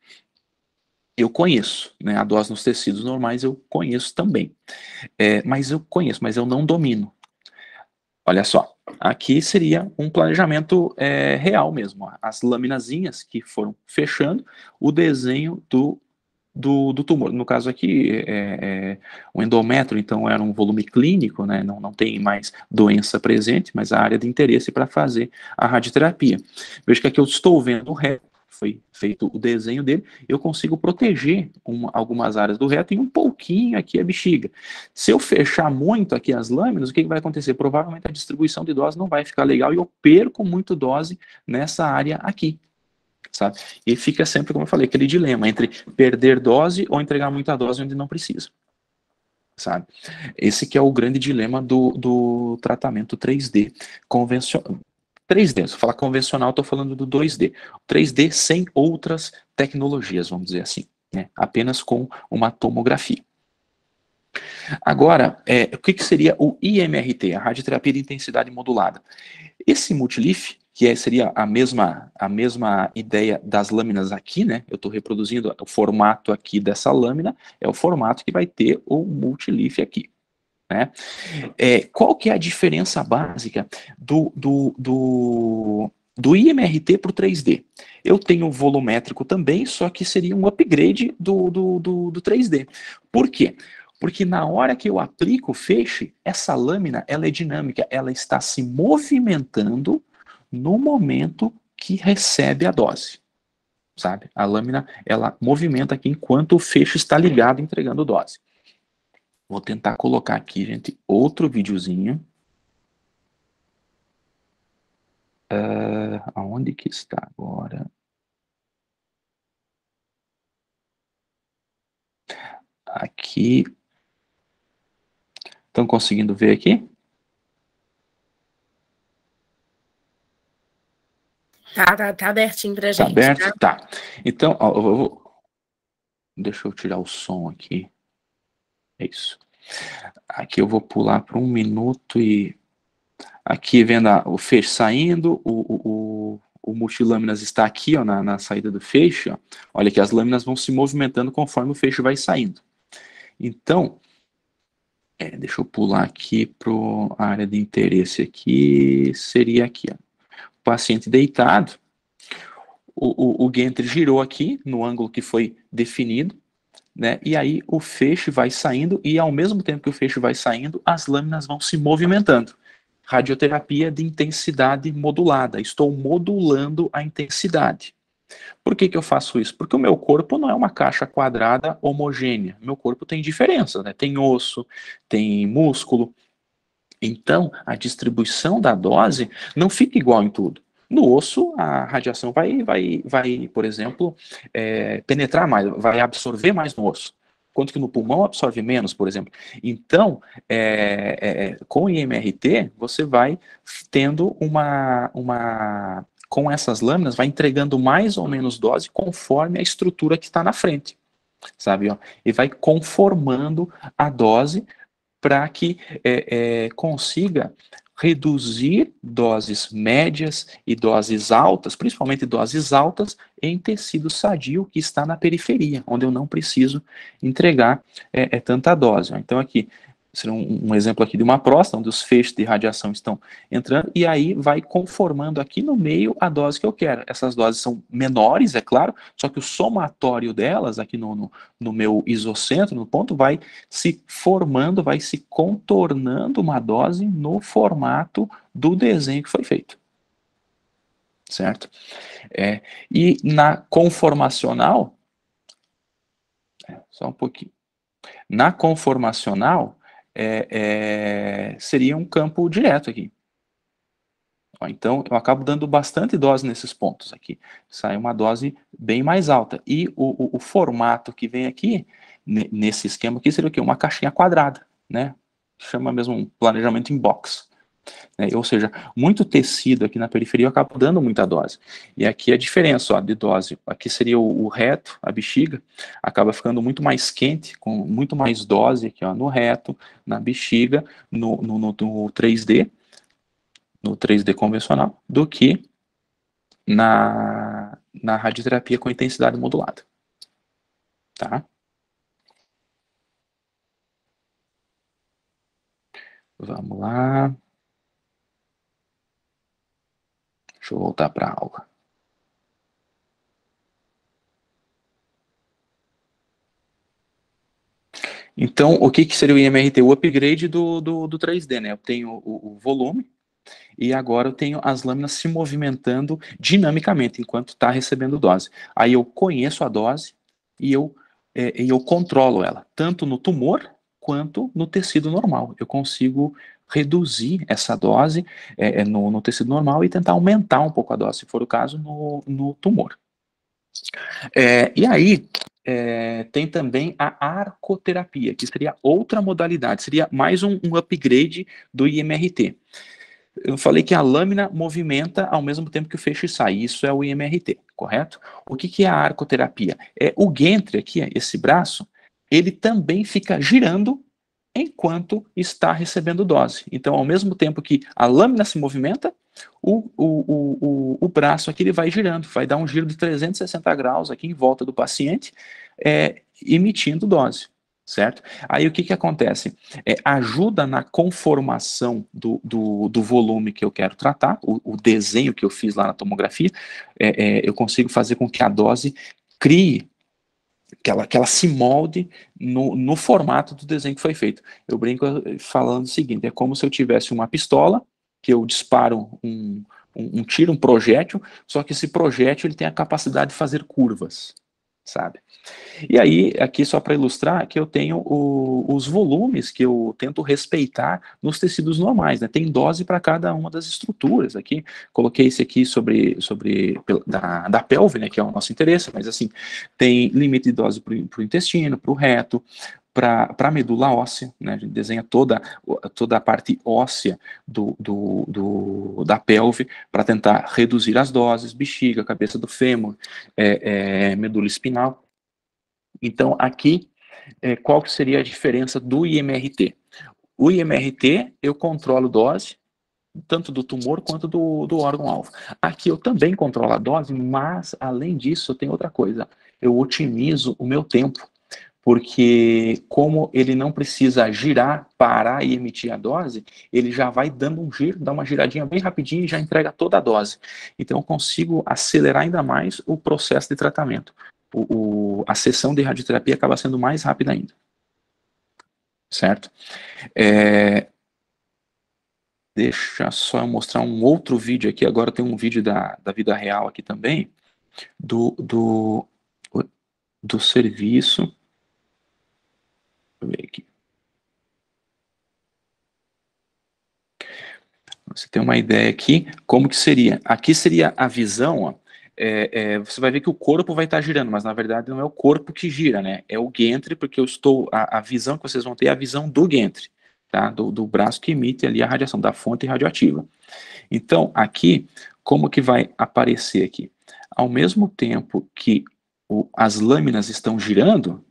eu conheço, né? A dose nos tecidos normais eu conheço também. Mas eu não domino. Olha só, aqui seria um planejamento real mesmo. As laminazinhas que foram fechando o desenho do tumor. No caso aqui, o endométrio, então, era um volume clínico, né? Não tem mais doença presente, mas a área de interesse para fazer a radioterapia. Veja que aqui eu estou vendo o reto, foi feito o desenho dele, eu consigo proteger algumas áreas do reto e um pouquinho aqui a bexiga. Se eu fechar muito aqui as lâminas, o que vai acontecer? Provavelmente a distribuição de dose não vai ficar legal e eu perco muito dose nessa área aqui, sabe? E fica sempre, como eu falei, aquele dilema entre perder dose ou entregar muita dose onde não precisa, sabe? Esse que é o grande dilema do tratamento 3D convencional. 3D, se eu falar convencional, estou falando do 2D. 3D sem outras tecnologias, vamos dizer assim, né? Apenas com uma tomografia. Agora, o que seria o IMRT, a radioterapia de intensidade modulada? Esse multileaf, que seria a mesma ideia das lâminas aqui, né? Eu estou reproduzindo o formato aqui dessa lâmina, é o formato que vai ter o multileaf aqui, né? Qual que é a diferença básica do IMRT para o 3D? Eu tenho volumétrico também, só que seria um upgrade do 3D. Por quê? Porque na hora que eu aplico o feixe, essa lâmina ela é dinâmica, ela está se movimentando no momento que recebe a dose, sabe? A lâmina ela movimenta aqui enquanto o feixe está ligado entregando dose. Vou tentar colocar aqui, gente, outro videozinho. Aonde que está agora? Aqui. Estão conseguindo ver aqui? Tá abertinho pra gente. Tá aberto? Tá. Então, ó, deixa eu tirar o som aqui. É isso. Aqui eu vou pular para 1 minuto e... Aqui vendo o feixe saindo, o multilâminas está aqui, ó, na saída do feixe. Ó. Olha que as lâminas vão se movimentando conforme o feixe vai saindo. Então, deixa eu pular aqui para a área de interesse aqui, seria aqui, ó. O paciente deitado, o gantry girou aqui, no ângulo que foi definido, né? E aí o feixe vai saindo, e ao mesmo tempo que o feixe vai saindo, as lâminas vão se movimentando. Radioterapia de intensidade modulada, estou modulando a intensidade. Por que eu faço isso? Porque o meu corpo não é uma caixa quadrada homogênea. Meu corpo tem diferenças, né? Tem osso, tem músculo. Então, a distribuição da dose não fica igual em tudo. No osso, a radiação vai por exemplo, penetrar mais, vai absorver mais no osso. Quanto que no pulmão absorve menos, por exemplo. Então, com o IMRT, você vai tendo com essas lâminas, vai entregando mais ou menos dose conforme a estrutura que está na frente, sabe? Ó? E vai conformando a dose para que consiga reduzir doses médias e doses altas, principalmente doses altas, em tecido sadio que está na periferia, onde eu não preciso entregar tanta dose. Então aqui, será um exemplo aqui de uma próstata, onde os feixes de radiação estão entrando, e aí vai conformando aqui no meio a dose que eu quero. Essas doses são menores, é claro, só que o somatório delas, aqui no meu isocentro, no ponto, vai se formando, vai se contornando uma dose no formato do desenho que foi feito. certo? E na conformacional, só um pouquinho, na conformacional seria um campo direto aqui. Ó, então, eu acabo dando bastante dose nesses pontos aqui. Sai uma dose bem mais alta. E o formato que vem aqui, nesse esquema aqui, seria o quê? Uma caixinha quadrada, né? Chama mesmo um planejamento em box. Né? Ou seja, muito tecido aqui na periferia eu acabo dando muita dose. E aqui a diferença, ó, de dose. Aqui seria o reto, a bexiga, acaba ficando muito mais quente, com muito mais dose aqui, ó, no reto, na bexiga, no 3D, no 3D convencional, do que na radioterapia com intensidade modulada. Tá? Vamos lá. Deixa eu voltar para a aula. Então, o que seria o IMRT? O upgrade do 3D, né? Eu tenho o volume, e agora eu tenho as lâminas se movimentando dinamicamente enquanto está recebendo dose. Aí eu conheço a dose e eu controlo ela, tanto no tumor quanto no tecido normal. Eu consigo reduzir essa dose no tecido normal e tentar aumentar um pouco a dose, se for o caso, no tumor. E aí, tem também a arcoterapia, que seria outra modalidade, seria mais um upgrade do IMRT. Eu falei que a lâmina movimenta ao mesmo tempo que o feixe sai. Isso é o IMRT, correto? O que é a arcoterapia? O Gentry aqui, esse braço, ele também fica girando enquanto está recebendo dose. Então, ao mesmo tempo que a lâmina se movimenta, o braço aqui ele vai girando, vai dar um giro de 360 graus aqui em volta do paciente, emitindo dose. Certo? Aí o que acontece? Ajuda na conformação do volume que eu quero tratar, o desenho que eu fiz lá na tomografia, eu consigo fazer com que a dose crie, que ela se molde no formato do desenho que foi feito. Eu brinco falando o seguinte, é como se eu tivesse uma pistola, que eu disparo um tiro, um projétil, só que esse projétil ele tem a capacidade de fazer curvas, sabe? E aí, aqui só para ilustrar, que eu tenho os volumes que eu tento respeitar nos tecidos normais, né? Tem dose para cada uma das estruturas aqui. Coloquei esse aqui da pelve, né, que é o nosso interesse, mas assim, tem limite de dose para o intestino, para o reto, para a medula óssea, né? A gente desenha toda a parte óssea da pelve para tentar reduzir as doses, bexiga, cabeça do fêmur, medula espinal. Então, aqui, qual que seria a diferença do IMRT? O IMRT, eu controlo dose, tanto do tumor quanto do órgão-alvo. Aqui eu também controlo a dose, mas, além disso, tem outra coisa. Eu otimizo o meu tempo, porque como ele não precisa girar, parar e emitir a dose, ele já vai dando um giro, dá uma giradinha bem rapidinho e já entrega toda a dose. Então eu consigo acelerar ainda mais o processo de tratamento. A sessão de radioterapia acaba sendo mais rápida ainda. Certo? Deixa só eu mostrar um outro vídeo aqui. Agora tem um vídeo da vida real aqui também, do serviço. Deixa eu ver aqui. Você tem uma ideia aqui, como que seria? Aqui seria a visão, ó, você vai ver que o corpo vai estar girando, mas na verdade não é o corpo que gira, né? É o Gentry, porque a visão que vocês vão ter é a visão do Gentry, tá? Do braço que emite ali a radiação, da fonte radioativa. Então, aqui, como que vai aparecer aqui? Ao mesmo tempo que as lâminas estão girando,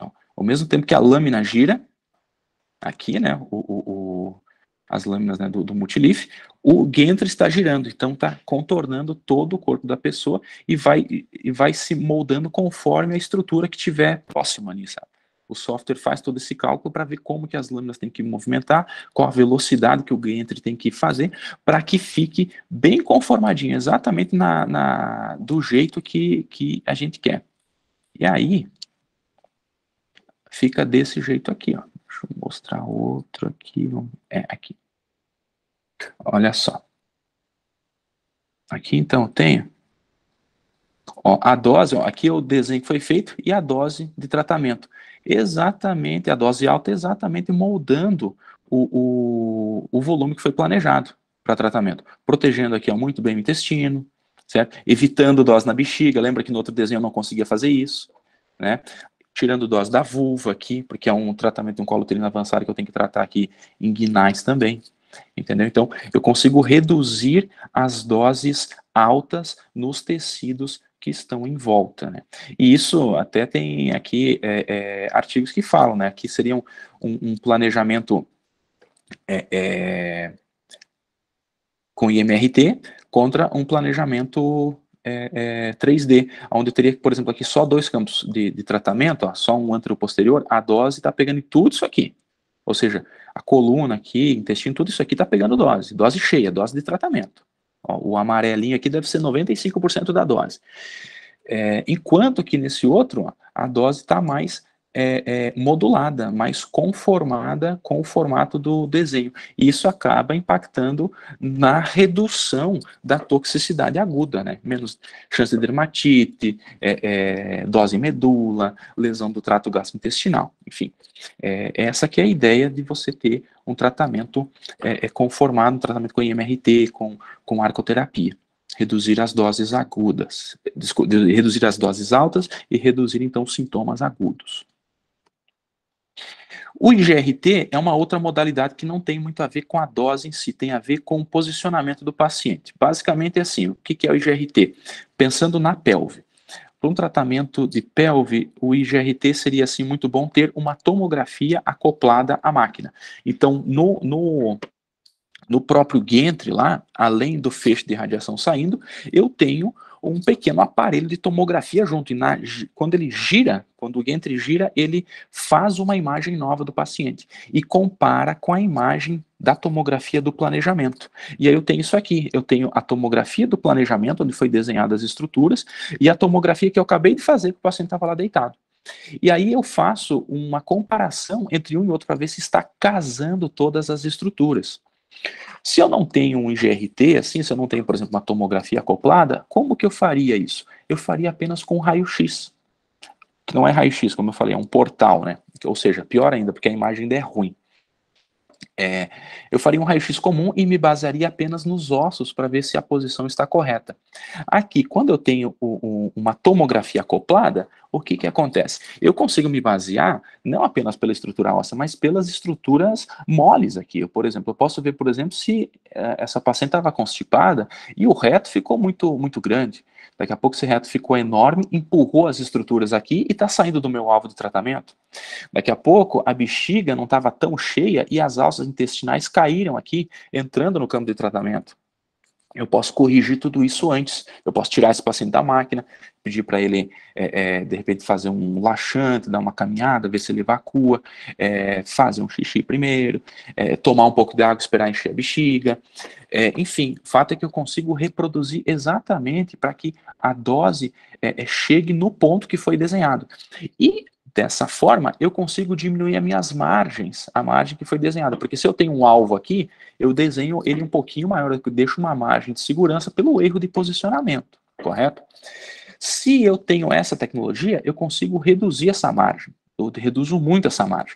ó, ao mesmo tempo que a lâmina gira, aqui, né, as lâminas, né, do multilif, o Gentry está girando, então está contornando todo o corpo da pessoa e vai se moldando conforme a estrutura que tiver próxima ali, sabe? O software faz todo esse cálculo para ver como que as lâminas têm que movimentar, qual a velocidade que o Gentry tem que fazer, para que fique bem conformadinho, exatamente do jeito que a gente quer. E aí, fica desse jeito aqui, ó. Deixa eu mostrar outro aqui. Aqui. Olha só. Aqui, então, tenho. Ó, a dose, ó, aqui é o desenho que foi feito e a dose de tratamento. Exatamente, a dose alta exatamente moldando o volume que foi planejado para tratamento. Protegendo aqui ó, muito bem o intestino, certo? Evitando dose na bexiga. Lembra que no outro desenho eu não conseguia fazer isso, né? Tirando dose da vulva aqui, porque é um tratamento de um colo uterino avançado que eu tenho que tratar aqui em guinais também. Entendeu? Então, eu consigo reduzir as doses altas nos tecidos que estão em volta, né? E isso até tem aqui artigos que falam, né? Que seria um planejamento com IMRT contra um planejamento 3D, onde eu teria, por exemplo, aqui só 2 campos de tratamento, ó, só um anteroposterior, a dose está pegando em tudo isso aqui. Ou seja, a coluna aqui, intestino, tudo isso aqui está pegando dose cheia, dose de tratamento. Ó, o amarelinho aqui deve ser 95% da dose. Enquanto que nesse outro, ó, a dose está mais modulada, mais conformada com o formato do desenho. E isso acaba impactando na redução da toxicidade aguda, né? Menos chance de dermatite, dose em medula, lesão do trato gastrointestinal, enfim. Essa que é a ideia de você ter um tratamento conformado, um tratamento com IMRT, com arcoterapia. Reduzir as doses agudas, reduzir as doses altas e reduzir, então, os sintomas agudos. O IGRT é uma outra modalidade que não tem muito a ver com a dose em si, tem a ver com o posicionamento do paciente. Basicamente é assim, o que é o IGRT? Pensando na pelve. Para um tratamento de pelve, o IGRT seria assim muito bom ter uma tomografia acoplada à máquina. Então, no próprio Gantry lá, além do feixe de radiação saindo, eu tenho um pequeno aparelho de tomografia junto. E quando ele gira, quando o Gantry gira, ele faz uma imagem nova do paciente e compara com a imagem da tomografia do planejamento. E aí eu tenho isso aqui, eu tenho a tomografia do planejamento, onde foi desenhadas as estruturas, e a tomografia que eu acabei de fazer, que o paciente estava lá deitado. E aí eu faço uma comparação entre um e outro para ver se está casando todas as estruturas. Se eu não tenho um IGRT, assim, se eu não tenho, por exemplo, uma tomografia acoplada, como que eu faria isso? Eu faria apenas com raio-x. Que não é raio-x, como eu falei, é um portal, né? Ou seja, pior ainda, porque a imagem ainda é ruim. Eu faria um raio-x comum e me basearia apenas nos ossos para ver se a posição está correta. Aqui, quando eu tenho uma tomografia acoplada, o que acontece? Eu consigo me basear não apenas pela estrutura óssea, mas pelas estruturas moles aqui. Por exemplo, eu posso ver, por exemplo, se essa paciente estava constipada e o reto ficou muito, muito grande. Daqui a pouco esse reto ficou enorme, empurrou as estruturas aqui e está saindo do meu alvo de tratamento. Daqui a pouco a bexiga não estava tão cheia e as alças intestinais caíram aqui, entrando no campo de tratamento. Eu posso corrigir tudo isso antes. Eu posso tirar esse paciente da máquina, pedir para ele, de repente, fazer um laxante, dar uma caminhada, ver se ele evacua, fazer um xixi primeiro, tomar um pouco de água, esperar encher a bexiga. Enfim, o fato é que eu consigo reproduzir exatamente para que a dose chegue no ponto que foi desenhado. E dessa forma, eu consigo diminuir as minhas margens, a margem que foi desenhada. Porque se eu tenho um alvo aqui, eu desenho ele um pouquinho maior, eu deixo uma margem de segurança pelo erro de posicionamento, correto? Se eu tenho essa tecnologia, eu consigo reduzir essa margem. Eu reduzo muito essa margem.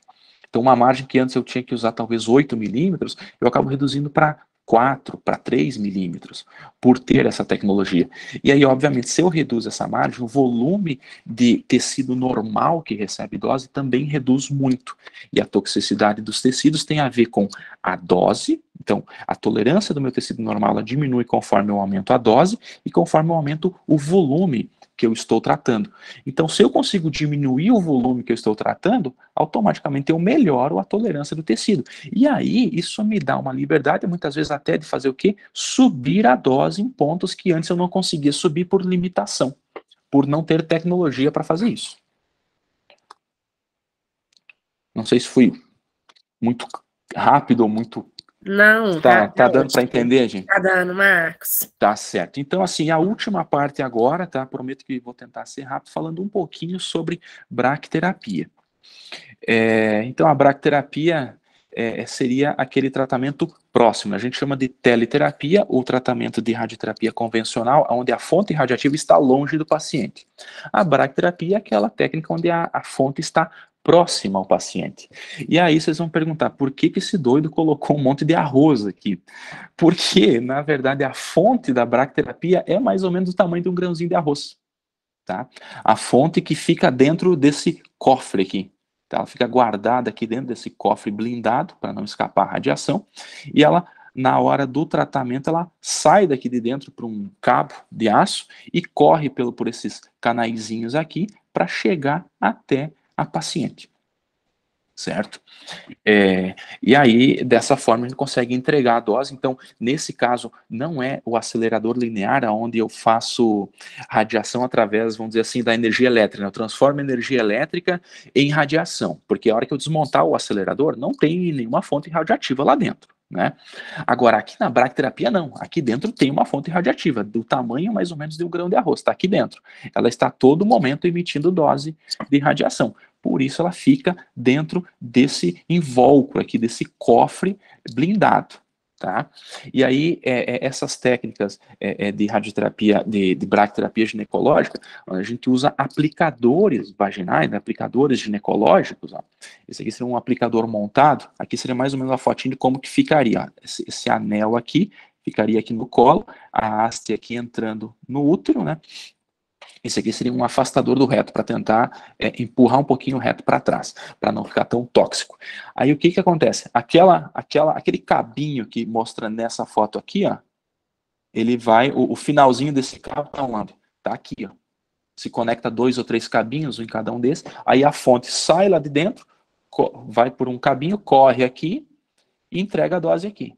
Então, uma margem que antes eu tinha que usar talvez 8 milímetros, eu acabo reduzindo para 4, para 3 milímetros, por ter essa tecnologia. E aí, obviamente, se eu reduzo essa margem, o volume de tecido normal que recebe dose também reduz muito. E a toxicidade dos tecidos tem a ver com a dose, então a tolerância do meu tecido normal ela diminui conforme eu aumento a dose e conforme eu aumento o volume que eu estou tratando. Então, se eu consigo diminuir o volume que eu estou tratando, automaticamente eu melhoro a tolerância do tecido. E aí, isso me dá uma liberdade, muitas vezes até de fazer o quê? Subir a dose em pontos que antes eu não conseguia subir por limitação, por não ter tecnologia para fazer isso. Não sei se fui muito rápido ou muito... Não, Tá tá dando para ótimo. entender, gente? Tá dando, Marcos. Tá certo. Então, assim, a última parte agora, tá? Prometo que vou tentar ser rápido, falando um pouquinho sobre bracterapia. Então, a bracterapia seria aquele tratamento próximo. A gente chama de teleterapia, o tratamento de radioterapia convencional, onde a fonte radiativa está longe do paciente. A bracterapia é aquela técnica onde a fonte está próxima ao paciente. E aí vocês vão perguntar, por que esse doido colocou um monte de arroz aqui? Porque, na verdade, a fonte da bracterapia é mais ou menos do tamanho de um grãozinho de arroz. Tá? A fonte que fica dentro desse cofre aqui. Ela fica guardada aqui dentro desse cofre blindado, para não escapar a radiação, e ela, na hora do tratamento, ela sai daqui de dentro por um cabo de aço e corre por esses canaizinhos aqui para chegar até a paciente. Certo? E aí, dessa forma, a gente consegue entregar a dose. Então, nesse caso, não é o acelerador linear, onde eu faço radiação através, vamos dizer assim, da energia elétrica. Eu transformo a energia elétrica em radiação, porque a hora que eu desmontar o acelerador, não tem nenhuma fonte radioativa lá dentro. Né? Agora, aqui na bracterapia, não. Aqui dentro tem uma fonte radiativa, do tamanho mais ou menos de um grão de arroz. Está aqui dentro. Ela está a todo momento emitindo dose de radiação. Por isso ela fica dentro desse invólucro aqui, desse cofre blindado, tá? E aí, essas técnicas de radioterapia, de bracterapia ginecológica, a gente usa aplicadores vaginais, né, aplicadores ginecológicos, ó. Esse aqui seria um aplicador montado, aqui seria mais ou menos uma fotinha de como que ficaria, ó. Esse anel aqui, ficaria aqui no colo, a haste aqui entrando no útero, né? Esse aqui seria um afastador do reto, para tentar empurrar um pouquinho o reto para trás, para não ficar tão tóxico. Aí o que que acontece? Aquele cabinho que mostra nessa foto aqui, ó, ele vai, o finalzinho desse cabo tá onde? Tá aqui, ó. Se conecta 2 ou 3 cabinhos em cada um desses, aí a fonte sai lá de dentro, vai por um cabinho, corre aqui e entrega a dose aqui.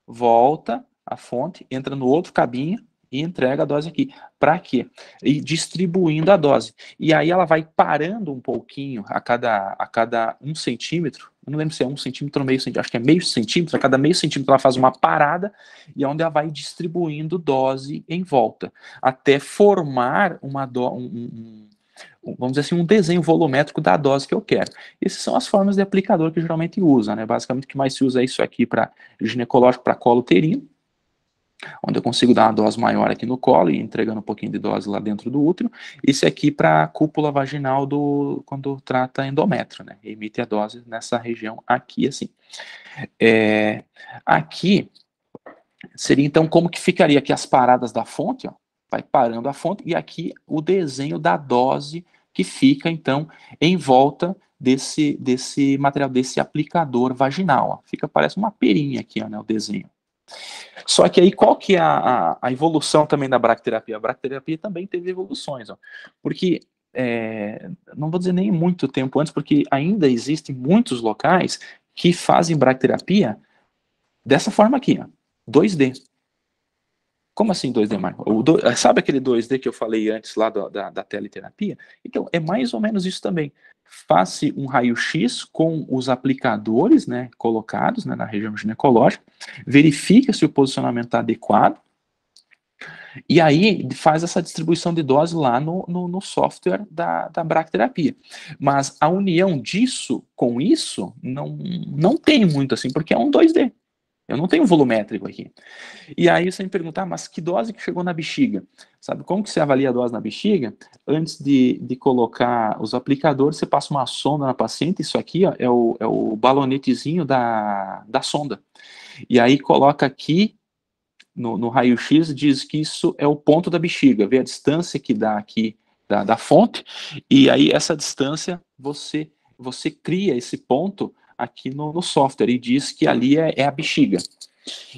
Volta a fonte, entra no outro cabinho, e entrega a dose aqui. Para quê? E distribuindo a dose. E aí ela vai parando um pouquinho a cada 1 centímetro. Eu não lembro se é 1 centímetro ou meio centímetro. Acho que é meio centímetro. A cada meio centímetro ela faz uma parada e é onde ela vai distribuindo dose em volta. Até formar vamos dizer assim, um desenho volumétrico da dose que eu quero. Essas são as formas de aplicador que geralmente usa, né? Basicamente o que mais se usa é isso aqui para ginecológico, para colo uterino, onde eu consigo dar uma dose maior aqui no colo e entregando um pouquinho de dose lá dentro do útero. Esse aqui para cúpula vaginal quando trata endométrio, né? Emite a dose nessa região aqui, assim. Aqui seria então como que ficaria aqui as paradas da fonte, ó. Vai parando a fonte e aqui o desenho da dose que fica então em volta desse material, desse aplicador vaginal, ó. Parece uma perinha aqui, ó, né, o desenho. Só que aí, qual que é a evolução também da bracterapia? A bracterapia também teve evoluções, ó, porque, não vou dizer nem muito tempo antes, porque ainda existem muitos locais que fazem bracterapia dessa forma aqui, ó, 2D. Como assim 2D, Marco? Sabe aquele 2D que eu falei antes lá da teleterapia? Então, é mais ou menos isso também. Faz-se um raio-x com os aplicadores, né, colocados, né, na região ginecológica, verifica se o posicionamento está adequado, e aí faz essa distribuição de dose lá no software da bracterapia. Mas a união disso com isso não tem muito assim, porque é um 2D. Eu não tenho volumétrico aqui. E aí você me pergunta, mas que dose que chegou na bexiga? Sabe como que você avalia a dose na bexiga? Antes de colocar os aplicadores, você passa uma sonda na paciente, isso aqui ó, é o balonetezinho da sonda. E aí coloca aqui, no raio-x, diz que isso é o ponto da bexiga, vê a distância que dá aqui da fonte, e aí essa distância, você cria esse ponto aqui no software e diz que ali é a bexiga.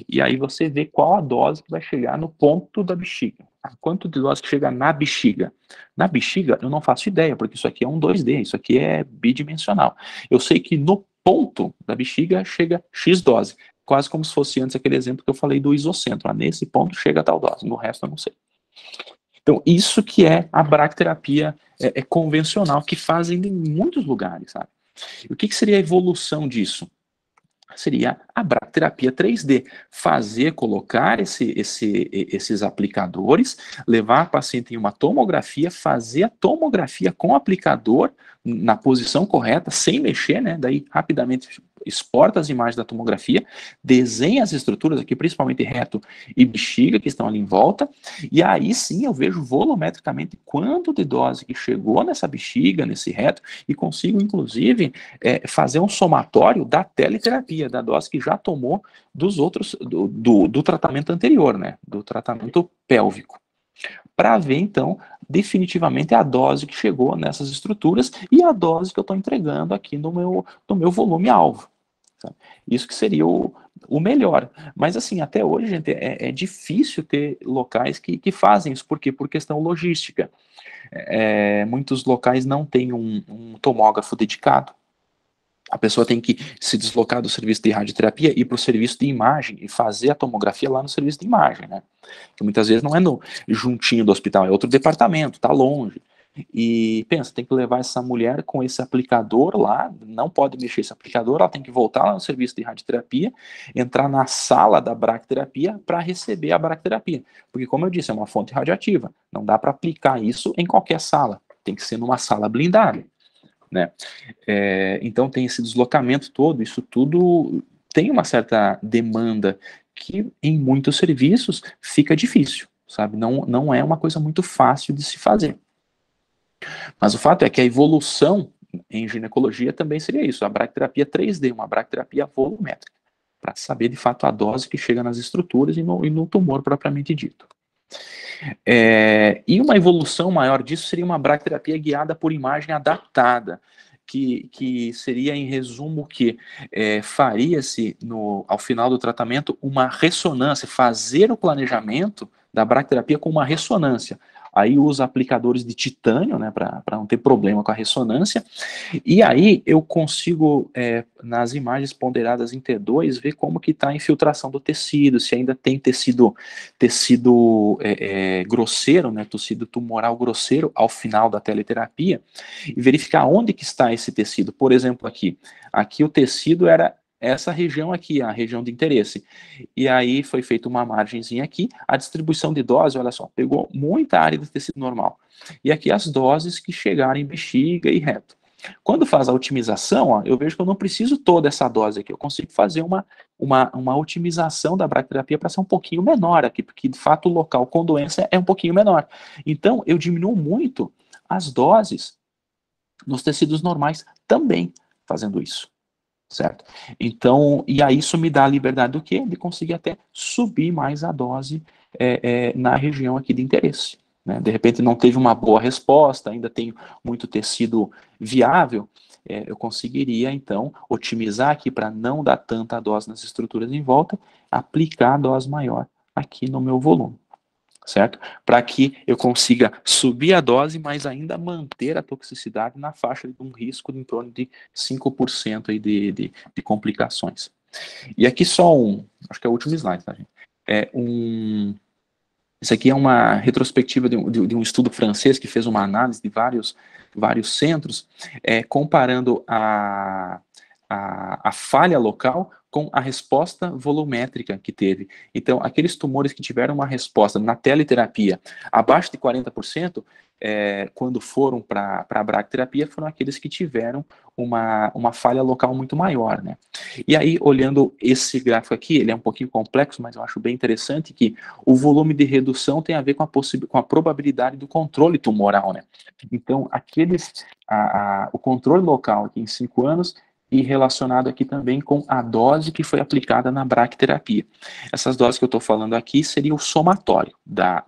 E aí você vê qual a dose que vai chegar no ponto da bexiga. Quanto de dose que chega na bexiga? Na bexiga eu não faço ideia, porque isso aqui é um 2D, isso aqui é bidimensional. Eu sei que no ponto da bexiga chega X dose, quase como se fosse antes aquele exemplo que eu falei do isocentro. Nesse ponto chega tal dose, no resto eu não sei. Então isso que é a bracterapia convencional, que fazem em muitos lugares, sabe? O que seria a evolução disso? Seria a bracterapia 3D, colocar esses aplicadores, levar a paciente em uma tomografia, fazer a tomografia com o aplicador na posição correta, sem mexer, né? Daí rapidamente exporta as imagens da tomografia, desenha as estruturas aqui, principalmente reto e bexiga, que estão ali em volta, e aí sim eu vejo volumetricamente quanto de dose que chegou nessa bexiga, nesse reto, e consigo, inclusive, fazer um somatório da teleterapia, da dose que já tomou dos outros, do tratamento anterior, né, do tratamento pélvico, para ver, então, definitivamente a dose que chegou nessas estruturas e a dose que eu estou entregando aqui no meu volume-alvo. Sabe? Isso que seria o melhor. Mas, assim, até hoje, gente, é difícil ter locais que fazem isso. Por quê? Por questão logística. Muitos locais não têm um tomógrafo dedicado. A pessoa tem que se deslocar do serviço de radioterapia e ir para o serviço de imagem e fazer a tomografia lá no serviço de imagem, né? Que muitas vezes não é juntinho do hospital, é outro departamento, tá longe. E pensa, tem que levar essa mulher com esse aplicador lá, não pode mexer esse aplicador, ela tem que voltar lá no serviço de radioterapia, entrar na sala da bracterapia para receber a bracterapia. Porque, como eu disse, é uma fonte radioativa, não dá para aplicar isso em qualquer sala, tem que ser numa sala blindada. Né? Então tem esse deslocamento todo, isso tudo tem uma certa demanda que em muitos serviços fica difícil, sabe? Não é uma coisa muito fácil de se fazer. Mas o fato é que a evolução em ginecologia também seria isso, a bracterapia 3D, uma bracterapia volumétrica, para saber de fato a dose que chega nas estruturas e no tumor propriamente dito. E uma evolução maior disso seria uma bracterapia guiada por imagem adaptada, que seria, em resumo, que faria-se, ao final do tratamento, uma ressonância, fazer o planejamento da bracterapia com uma ressonância. Aí usa aplicadores de titânio, né, para não ter problema com a ressonância, e aí eu consigo, nas imagens ponderadas em T2, ver como que está a infiltração do tecido, se ainda tem tecido grosseiro, né, tecido tumoral grosseiro ao final da teleterapia, e verificar onde que está esse tecido. Por exemplo, aqui o tecido era essa região aqui, a região de interesse. E aí foi feita uma margenzinha aqui, a distribuição de dose, olha só, pegou muita área do tecido normal. E aqui as doses que chegaram em bexiga e reto. Quando faz a otimização, ó, eu vejo que eu não preciso toda essa dose aqui, eu consigo fazer uma otimização da bracterapia para ser um pouquinho menor aqui, porque de fato o local com doença é um pouquinho menor. Então eu diminuo muito as doses nos tecidos normais também fazendo isso. Certo? Então, e aí isso me dá a liberdade do quê? De conseguir até subir mais a dose na região aqui de interesse. Né? De repente não teve uma boa resposta, ainda tem muito tecido viável, eu conseguiria então otimizar aqui para não dar tanta dose nas estruturas em volta, aplicar a dose maior aqui no meu volume. Certo? Para que eu consiga subir a dose, mas ainda manter a toxicidade na faixa de um risco de em torno de 5% aí de complicações. E aqui só acho que é o último slide, tá, gente? Isso aqui é uma retrospectiva de um estudo francês que fez uma análise de vários centros, comparando a falha local com a resposta volumétrica que teve. Então, aqueles tumores que tiveram uma resposta na teleterapia abaixo de 40%, quando foram para a bracterapia, foram aqueles que tiveram uma falha local muito maior, né? E aí, olhando esse gráfico aqui, ele é um pouquinho complexo, mas eu acho bem interessante que o volume de redução tem a ver com a probabilidade do controle tumoral, né? Então, o controle local aqui em 5 anos e relacionado aqui também com a dose que foi aplicada na bracterapia. Essas doses que eu estou falando aqui seria o somatório da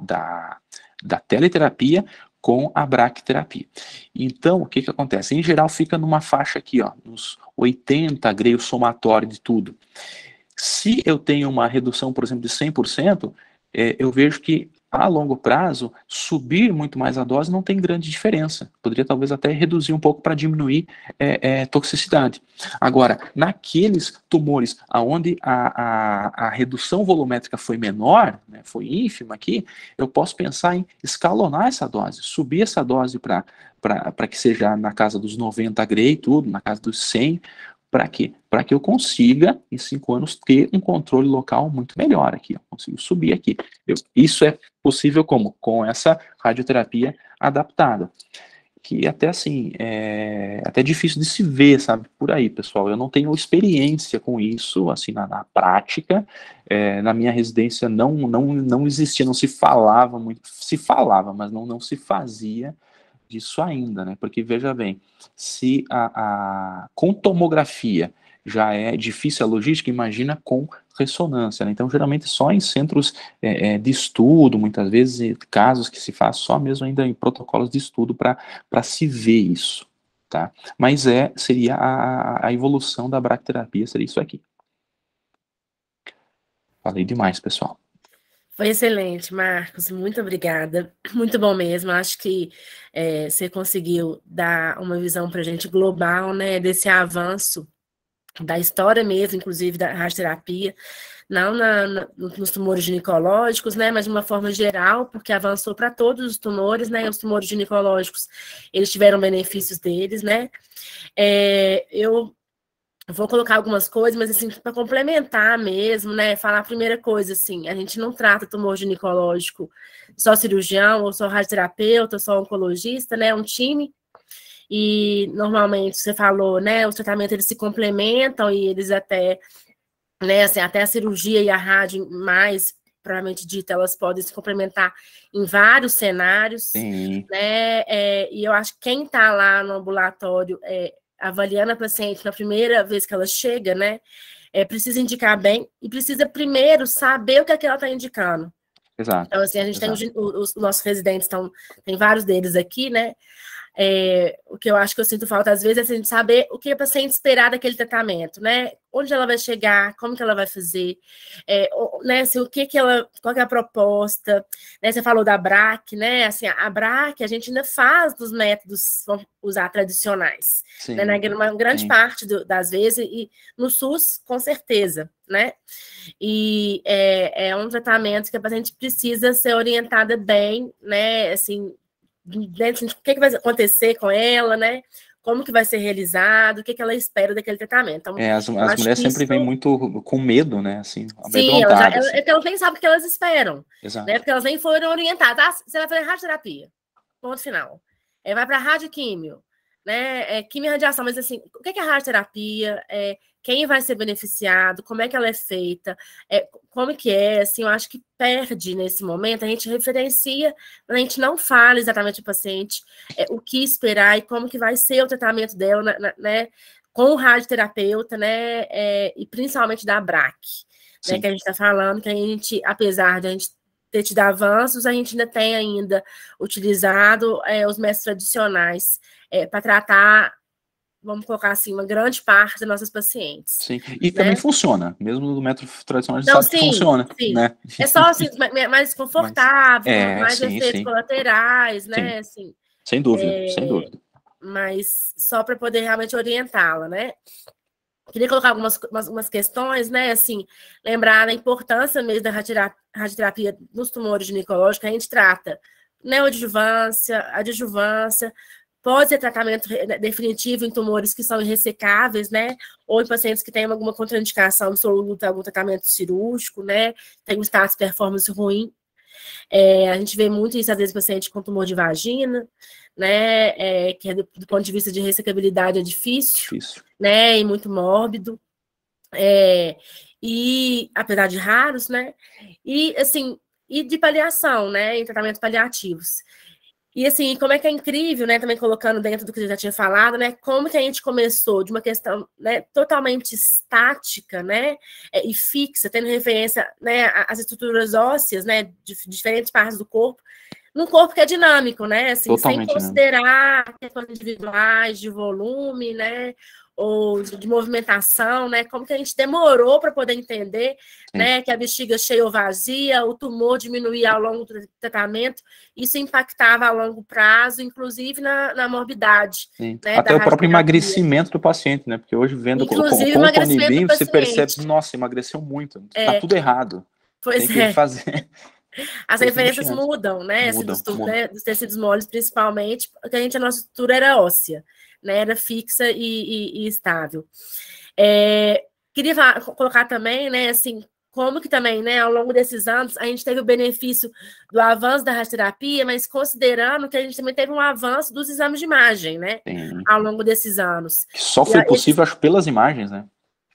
teleterapia com a bracterapia. Então, o que acontece? Em geral, fica numa faixa aqui, ó, nos 80, agrei o somatório de tudo. Se eu tenho uma redução, por exemplo, de 100%, eu vejo que a longo prazo, subir muito mais a dose não tem grande diferença. Poderia talvez até reduzir um pouco para diminuir toxicidade. Agora, naqueles tumores onde a redução volumétrica foi menor, né, foi ínfima aqui, eu posso pensar em escalonar essa dose, subir essa dose para que seja na casa dos 90 Gray, tudo, na casa dos 100. Para quê? Para que eu consiga, em 5 anos, ter um controle local muito melhor aqui. Eu consigo subir aqui. Isso é possível como? Com essa radioterapia adaptada. que até assim, é até difícil de se ver, sabe, por aí, pessoal. Eu não tenho experiência com isso, assim, na prática. Na minha residência não existia, não se falava muito, se falava, mas não se fazia disso ainda, né? Porque, veja bem, se com tomografia já é difícil a logística, imagina com ressonância, né? Então, geralmente, só em centros de estudo, muitas vezes, casos que se faz só mesmo ainda em protocolos de estudo para se ver isso, tá? Mas seria a evolução da bracterapia, seria isso aqui. Falei demais, pessoal. Foi excelente, Marcos, muito obrigada, muito bom mesmo, acho que você conseguiu dar uma visão para a gente global, né, desse avanço da história mesmo, inclusive da radioterapia, não nos tumores ginecológicos, né, mas de uma forma geral, porque avançou para todos os tumores, né, os tumores ginecológicos, eles tiveram benefícios deles, né, eu vou colocar algumas coisas, mas assim, para complementar mesmo, né, falar a primeira coisa, assim, a gente não trata tumor ginecológico só cirurgião, ou só radioterapeuta, ou só oncologista, né, é um time. E normalmente você falou, né, os tratamentos eles se complementam e eles até, né, assim, até a cirurgia e a rádio mais propriamente dita, elas podem se complementar em vários cenários, Sim. né, e eu acho que quem está lá no ambulatório avaliando a paciente na primeira vez que ela chega, né, precisa indicar bem e precisa primeiro saber o que é que ela está indicando. Exato. Então, assim, a gente tem os nossos residentes, tem vários deles aqui, né, o que eu acho que eu sinto falta às vezes é a gente saber o que a paciente esperar daquele tratamento, né? Onde ela vai chegar, como que ela vai fazer, né? Assim, qual que é a proposta, né? Você falou da BRAC, né? Assim, a BRAC a gente ainda faz dos métodos, vamos usar tradicionais, Sim, né? Uma grande parte das vezes, e no SUS, com certeza, né? E é um tratamento que a paciente precisa ser orientada bem, né? Assim, dentro de o que vai acontecer com ela, né? Como que vai ser realizado, o que ela espera daquele tratamento. Então, as mulheres sempre vêm muito com medo, né? Assim, sim, amedrontadas. elas nem sabem o que elas esperam. Exato. Né? Porque elas nem foram orientadas. Você vai fazer radioterapia. Ponto final. Vai para radioquímio, né? Quimio e radiação, mas assim, o que é radioterapia? Quem vai ser beneficiado? Como é que ela é feita? Como que é? Assim, eu acho que perde nesse momento, a gente referencia, a gente não fala exatamente o paciente o que esperar e como que vai ser o tratamento dela, né? Com o radioterapeuta, né? E principalmente da BRAC, né? Que a gente está falando, que a gente, apesar de a gente ter tido avanços, a gente ainda tem utilizado os métodos tradicionais para tratar, vamos colocar assim, uma grande parte das nossas pacientes. Sim, e né? também funciona, mesmo no método tradicional a gente Não, sabe que funciona. Sim. Né? É só assim, mais confortável, com mais sim, efeitos sim. colaterais, né? Sim. Assim, sem dúvida, sem dúvida. Mas só para poder realmente orientá-la, né? Queria colocar algumas questões, né? Assim, lembrar da importância mesmo da radioterapia nos tumores ginecológicos. A gente trata neoadjuvância, adjuvância, pode ser tratamento definitivo em tumores que são irressecáveis, né? Ou em pacientes que têm alguma contraindicação absoluta, algum tratamento cirúrgico, né? Tem um status de performance ruim. A gente vê muito isso, às vezes, paciente com tumor de vagina, né? Que do ponto de vista de ressecabilidade é difícil. Né? E muito mórbido. E, apesar de raros, né? E, assim, e de paliação, né? Em tratamentos paliativos. E, assim, como é que é incrível, né? Também colocando dentro do que eu já tinha falado, né? Como que a gente começou de uma questão, né, totalmente estática, né? E fixa, tendo referência, né, às estruturas ósseas, né? De diferentes partes do corpo, num corpo que é dinâmico, né? Assim, totalmente sem considerar questões individuais, de volume, né? Ou de movimentação, né? Como que a gente demorou para poder entender, né? Que a bexiga cheia ou vazia, o tumor diminuía ao longo do tratamento, isso impactava a longo prazo, inclusive na morbidade. Né, até o próprio emagrecimento do paciente, né? Porque hoje, vendo com o Conibim, você percebe, nossa, emagreceu muito, tá tudo errado. Pois tem que fazer. As referências mudam, né? Mudam. Né? Dos tecidos moles, principalmente, porque a nossa estrutura era óssea, né? Era fixa e estável. Queria colocar também, né? Assim, como que também, né, ao longo desses anos, a gente teve o benefício do avanço da radioterapia, mas considerando que a gente também teve um avanço dos exames de imagem, né, ao longo desses anos. Só foi possível, acho, pelas imagens, né?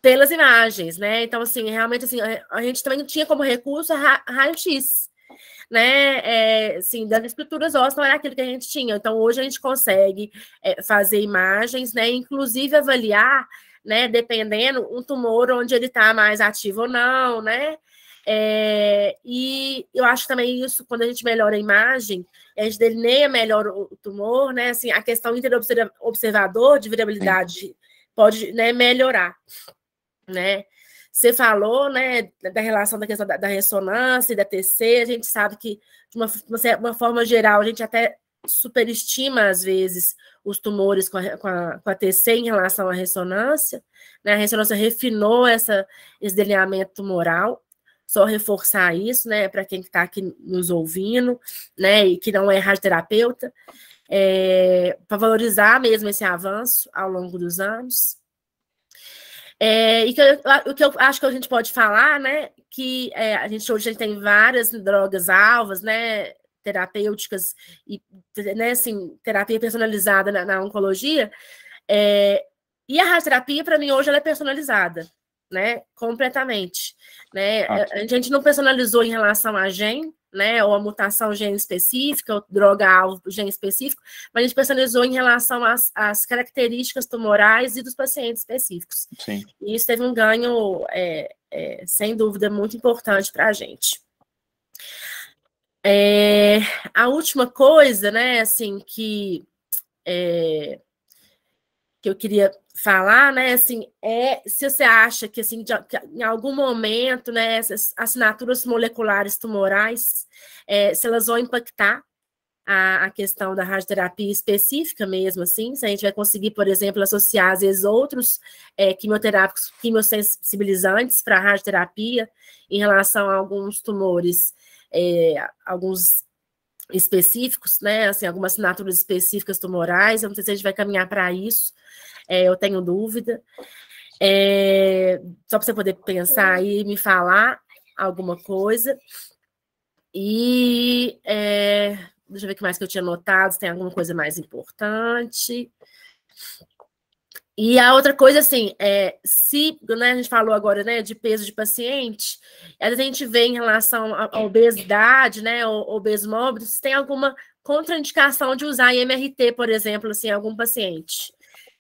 Pelas imagens, né? Então, assim, realmente, assim, a gente também não tinha como recurso a raio-x, né? Assim, das estruturas ósseas não era aquilo que a gente tinha. Então, hoje a gente consegue fazer imagens, né? Inclusive avaliar, né? Dependendo, um tumor onde ele está mais ativo ou não, né? E eu acho também isso, quando a gente melhora a imagem, a gente delineia melhor o tumor, né? Assim, a questão interobservador de variabilidade pode, né, melhorar. Né? Você falou, né, da relação da questão da ressonância e da TC, a gente sabe que, de uma forma geral, a gente até superestima, às vezes, os tumores com a TC em relação à ressonância, né? A ressonância refinou esse delineamento tumoral, só reforçar isso, né, para quem está aqui nos ouvindo, né, e que não é radioterapeuta, para valorizar mesmo esse avanço ao longo dos anos. E o que eu acho que a gente pode falar, né, que hoje a gente tem várias drogas alvas, né, terapêuticas, e, né, assim, terapia personalizada na oncologia, e a radioterapia, para mim, hoje, ela é personalizada, né, completamente. Né? A gente não personalizou em relação a gene, né, ou a mutação gene específica, ou droga-alvo gene específico, mas a gente personalizou em relação às características tumorais e dos pacientes específicos. Sim. E isso teve um ganho, sem dúvida, muito importante para a gente. A última coisa, né, assim, que eu queria falar, né, assim, se você acha que, assim, que em algum momento, né, essas assinaturas moleculares tumorais, se elas vão impactar a questão da radioterapia específica mesmo, assim, se a gente vai conseguir, por exemplo, associar, às vezes, outros quimioterápicos, quimiosensibilizantes para a radioterapia em relação a alguns tumores, alguns específicos, né, assim, algumas assinaturas específicas tumorais, eu não sei se a gente vai caminhar para isso, eu tenho dúvida. Só para você poder pensar aí e me falar alguma coisa. E deixa eu ver o que mais que eu tinha notado, se tem alguma coisa mais importante. E a outra coisa, assim, se, né, a gente falou agora, né, de peso de paciente, às vezes a gente vê em relação à obesidade, né, obeso mórbido, se tem alguma contraindicação de usar IMRT, por exemplo, assim, em algum paciente.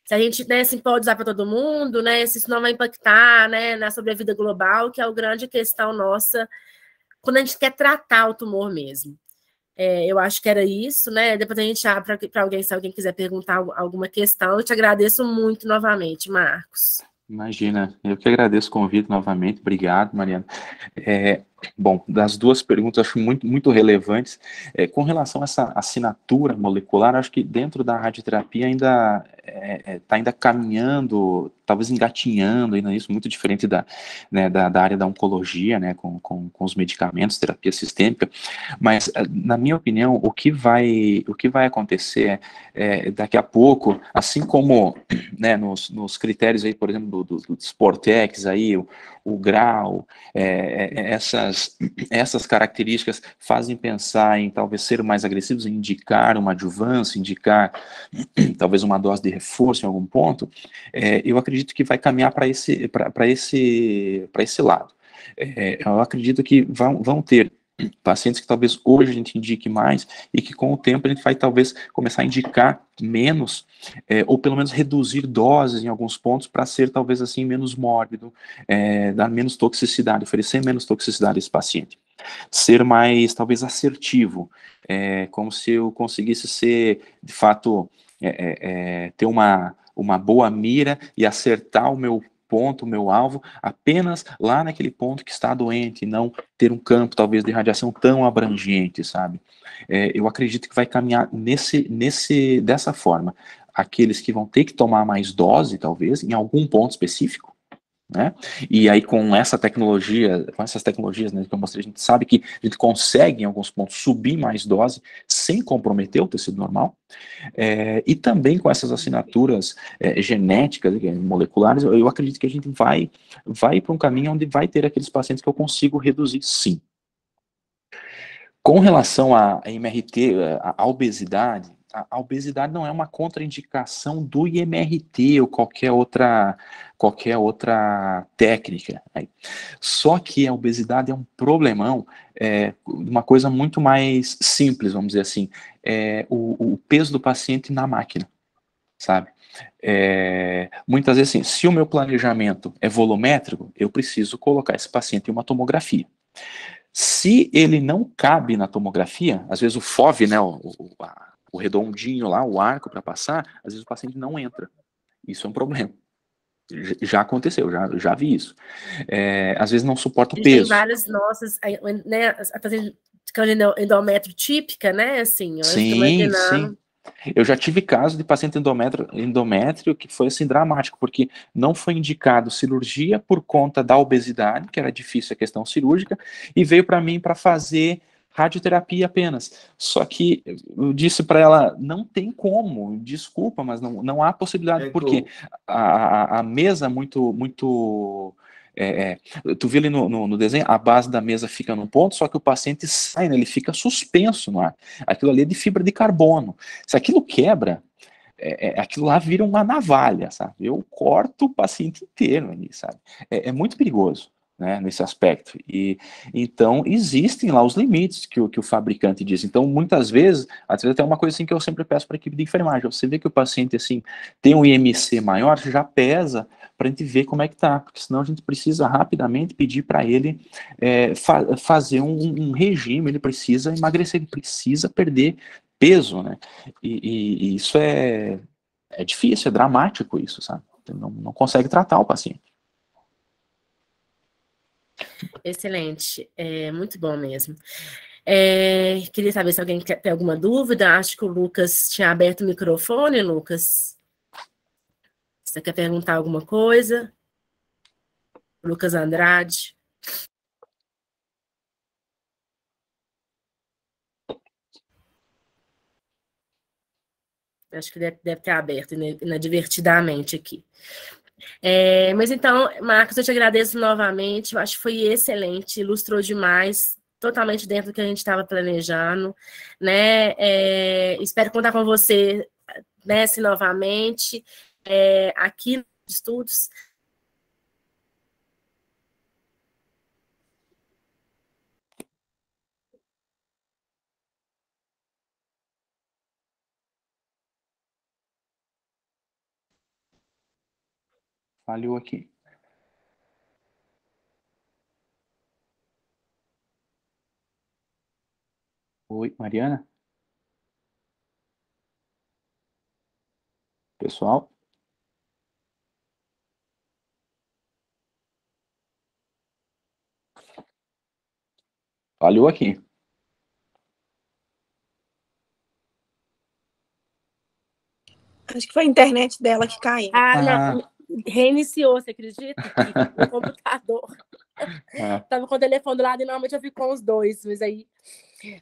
Se a gente, né, assim, pode usar para todo mundo, né, se isso não vai impactar, né, na sobrevida global, que é a grande questão nossa quando a gente quer tratar o tumor mesmo. Eu acho que era isso, né? Depois a gente abre para alguém, se alguém quiser perguntar alguma questão. Eu te agradeço muito novamente, Marcos. Imagina, eu que agradeço o convite novamente. Obrigado, Mariana. Bom, das duas perguntas, acho muito relevantes. Com relação a essa assinatura molecular, acho que dentro da radioterapia ainda está ainda caminhando, talvez engatinhando ainda isso, muito diferente da área da oncologia, né, com os medicamentos, terapia sistêmica. Mas, na minha opinião, o que vai acontecer daqui a pouco, assim como, né, nos critérios aí, por exemplo, do Sportex, aí, o grau, essas características fazem pensar em talvez ser mais agressivos, em indicar uma adjuvância, indicar talvez uma dose de reforço em algum ponto. Eu acredito que vai caminhar para esse lado. Eu acredito que vão ter pacientes que talvez hoje a gente indique mais e que com o tempo a gente vai talvez começar a indicar menos, ou pelo menos reduzir doses em alguns pontos para ser talvez assim menos mórbido, dar menos toxicidade, oferecer menos toxicidade a esse paciente. Ser mais talvez assertivo, como se eu conseguisse ser de fato, ter uma boa mira e acertar o meu ponto, o meu alvo, apenas lá naquele ponto que está doente, e não ter um campo, talvez, de radiação tão abrangente, sabe? Eu acredito que vai caminhar dessa forma. Aqueles que vão ter que tomar mais dose, talvez, em algum ponto específico, né? E aí com essa tecnologia, com essas tecnologias, né, que eu mostrei, a gente sabe que a gente consegue em alguns pontos subir mais dose sem comprometer o tecido normal, e também com essas assinaturas genéticas, moleculares, eu acredito que a gente vai para um caminho onde vai ter aqueles pacientes que eu consigo reduzir, sim. Com relação à MRT, à obesidade, a obesidade não é uma contraindicação do IMRT ou qualquer outra técnica. Né? Só que a obesidade é um problemão, uma coisa muito mais simples, vamos dizer assim, o peso do paciente na máquina, sabe? Muitas vezes, assim, se o meu planejamento é volumétrico, eu preciso colocar esse paciente em uma tomografia. Se ele não cabe na tomografia, às vezes o FOV, né, o redondinho lá, o arco para passar, às vezes o paciente não entra. Isso é um problema. Já aconteceu, já vi isso. Às vezes não suporta o peso. Tem várias nossas, né, fazendo endométrio típica, né, assim, eu fico imaginando. Sim. Eu já tive caso de paciente endométrio que foi assim dramático, porque não foi indicado cirurgia por conta da obesidade, que era difícil a questão cirúrgica, e veio para mim para fazer radioterapia apenas. Só que eu disse para ela, não tem como, desculpa, mas não há possibilidade, porque a mesa muito tu vê ali no desenho, a base da mesa fica num ponto, só que o paciente sai, né, ele fica suspenso no ar. Aquilo ali é de fibra de carbono. Se aquilo quebra, aquilo lá vira uma navalha, sabe? Eu corto o paciente inteiro ali, sabe? É muito perigoso, né, nesse aspecto. E então existem lá os limites que o fabricante diz. Então, muitas vezes, até uma coisa assim que eu sempre peço para a equipe de enfermagem, você vê que o paciente assim tem um IMC maior, já pesa para a gente ver como é que tá, porque senão a gente precisa rapidamente pedir para ele fazer um regime, ele precisa emagrecer, ele precisa perder peso, né? E isso é difícil, é dramático isso, sabe? Não consegue tratar o paciente. Excelente, muito bom mesmo. Queria saber se alguém tem alguma dúvida. Acho que o Lucas tinha aberto o microfone, Lucas. Você quer perguntar alguma coisa? Lucas Andrade. Acho que deve ter aberto inadvertidamente aqui. Mas então, Marcos, eu te agradeço novamente. Eu acho que foi excelente, ilustrou demais, totalmente dentro do que a gente estava planejando, né? Espero contar com você, né, assim, novamente, aqui nos estudos. Falhou aqui. Oi, Mariana? Pessoal? Falhou aqui. Acho que foi a internet dela que caiu. Não. Reiniciou, você acredita? O computador. Tava com o telefone do lado e normalmente eu fico com os dois,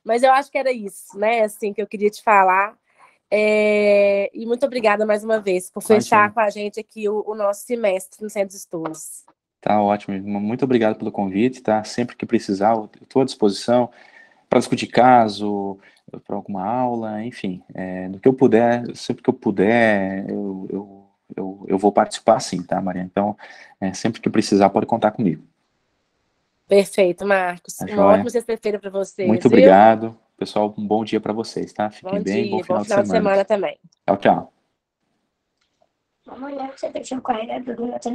mas eu acho que era isso, né? Assim, que eu queria te falar. E muito obrigada mais uma vez por fechar com a gente aqui o nosso semestre no Centro de Estudos. Tá ótimo. Muito obrigado pelo convite, tá? Sempre que precisar, eu estou à disposição para discutir caso, para alguma aula, enfim, do que eu puder, sempre que eu puder, eu vou participar sim, tá, Maria? Então, sempre que precisar, pode contar comigo. Perfeito, Marcos. Uma ótima sexta-feira para vocês. Muito obrigado. Pessoal, um bom dia para vocês, tá? Fiquem bem, bom final de semana também. Tchau, tchau. Amanhã você deixa o carregador do meu telefone.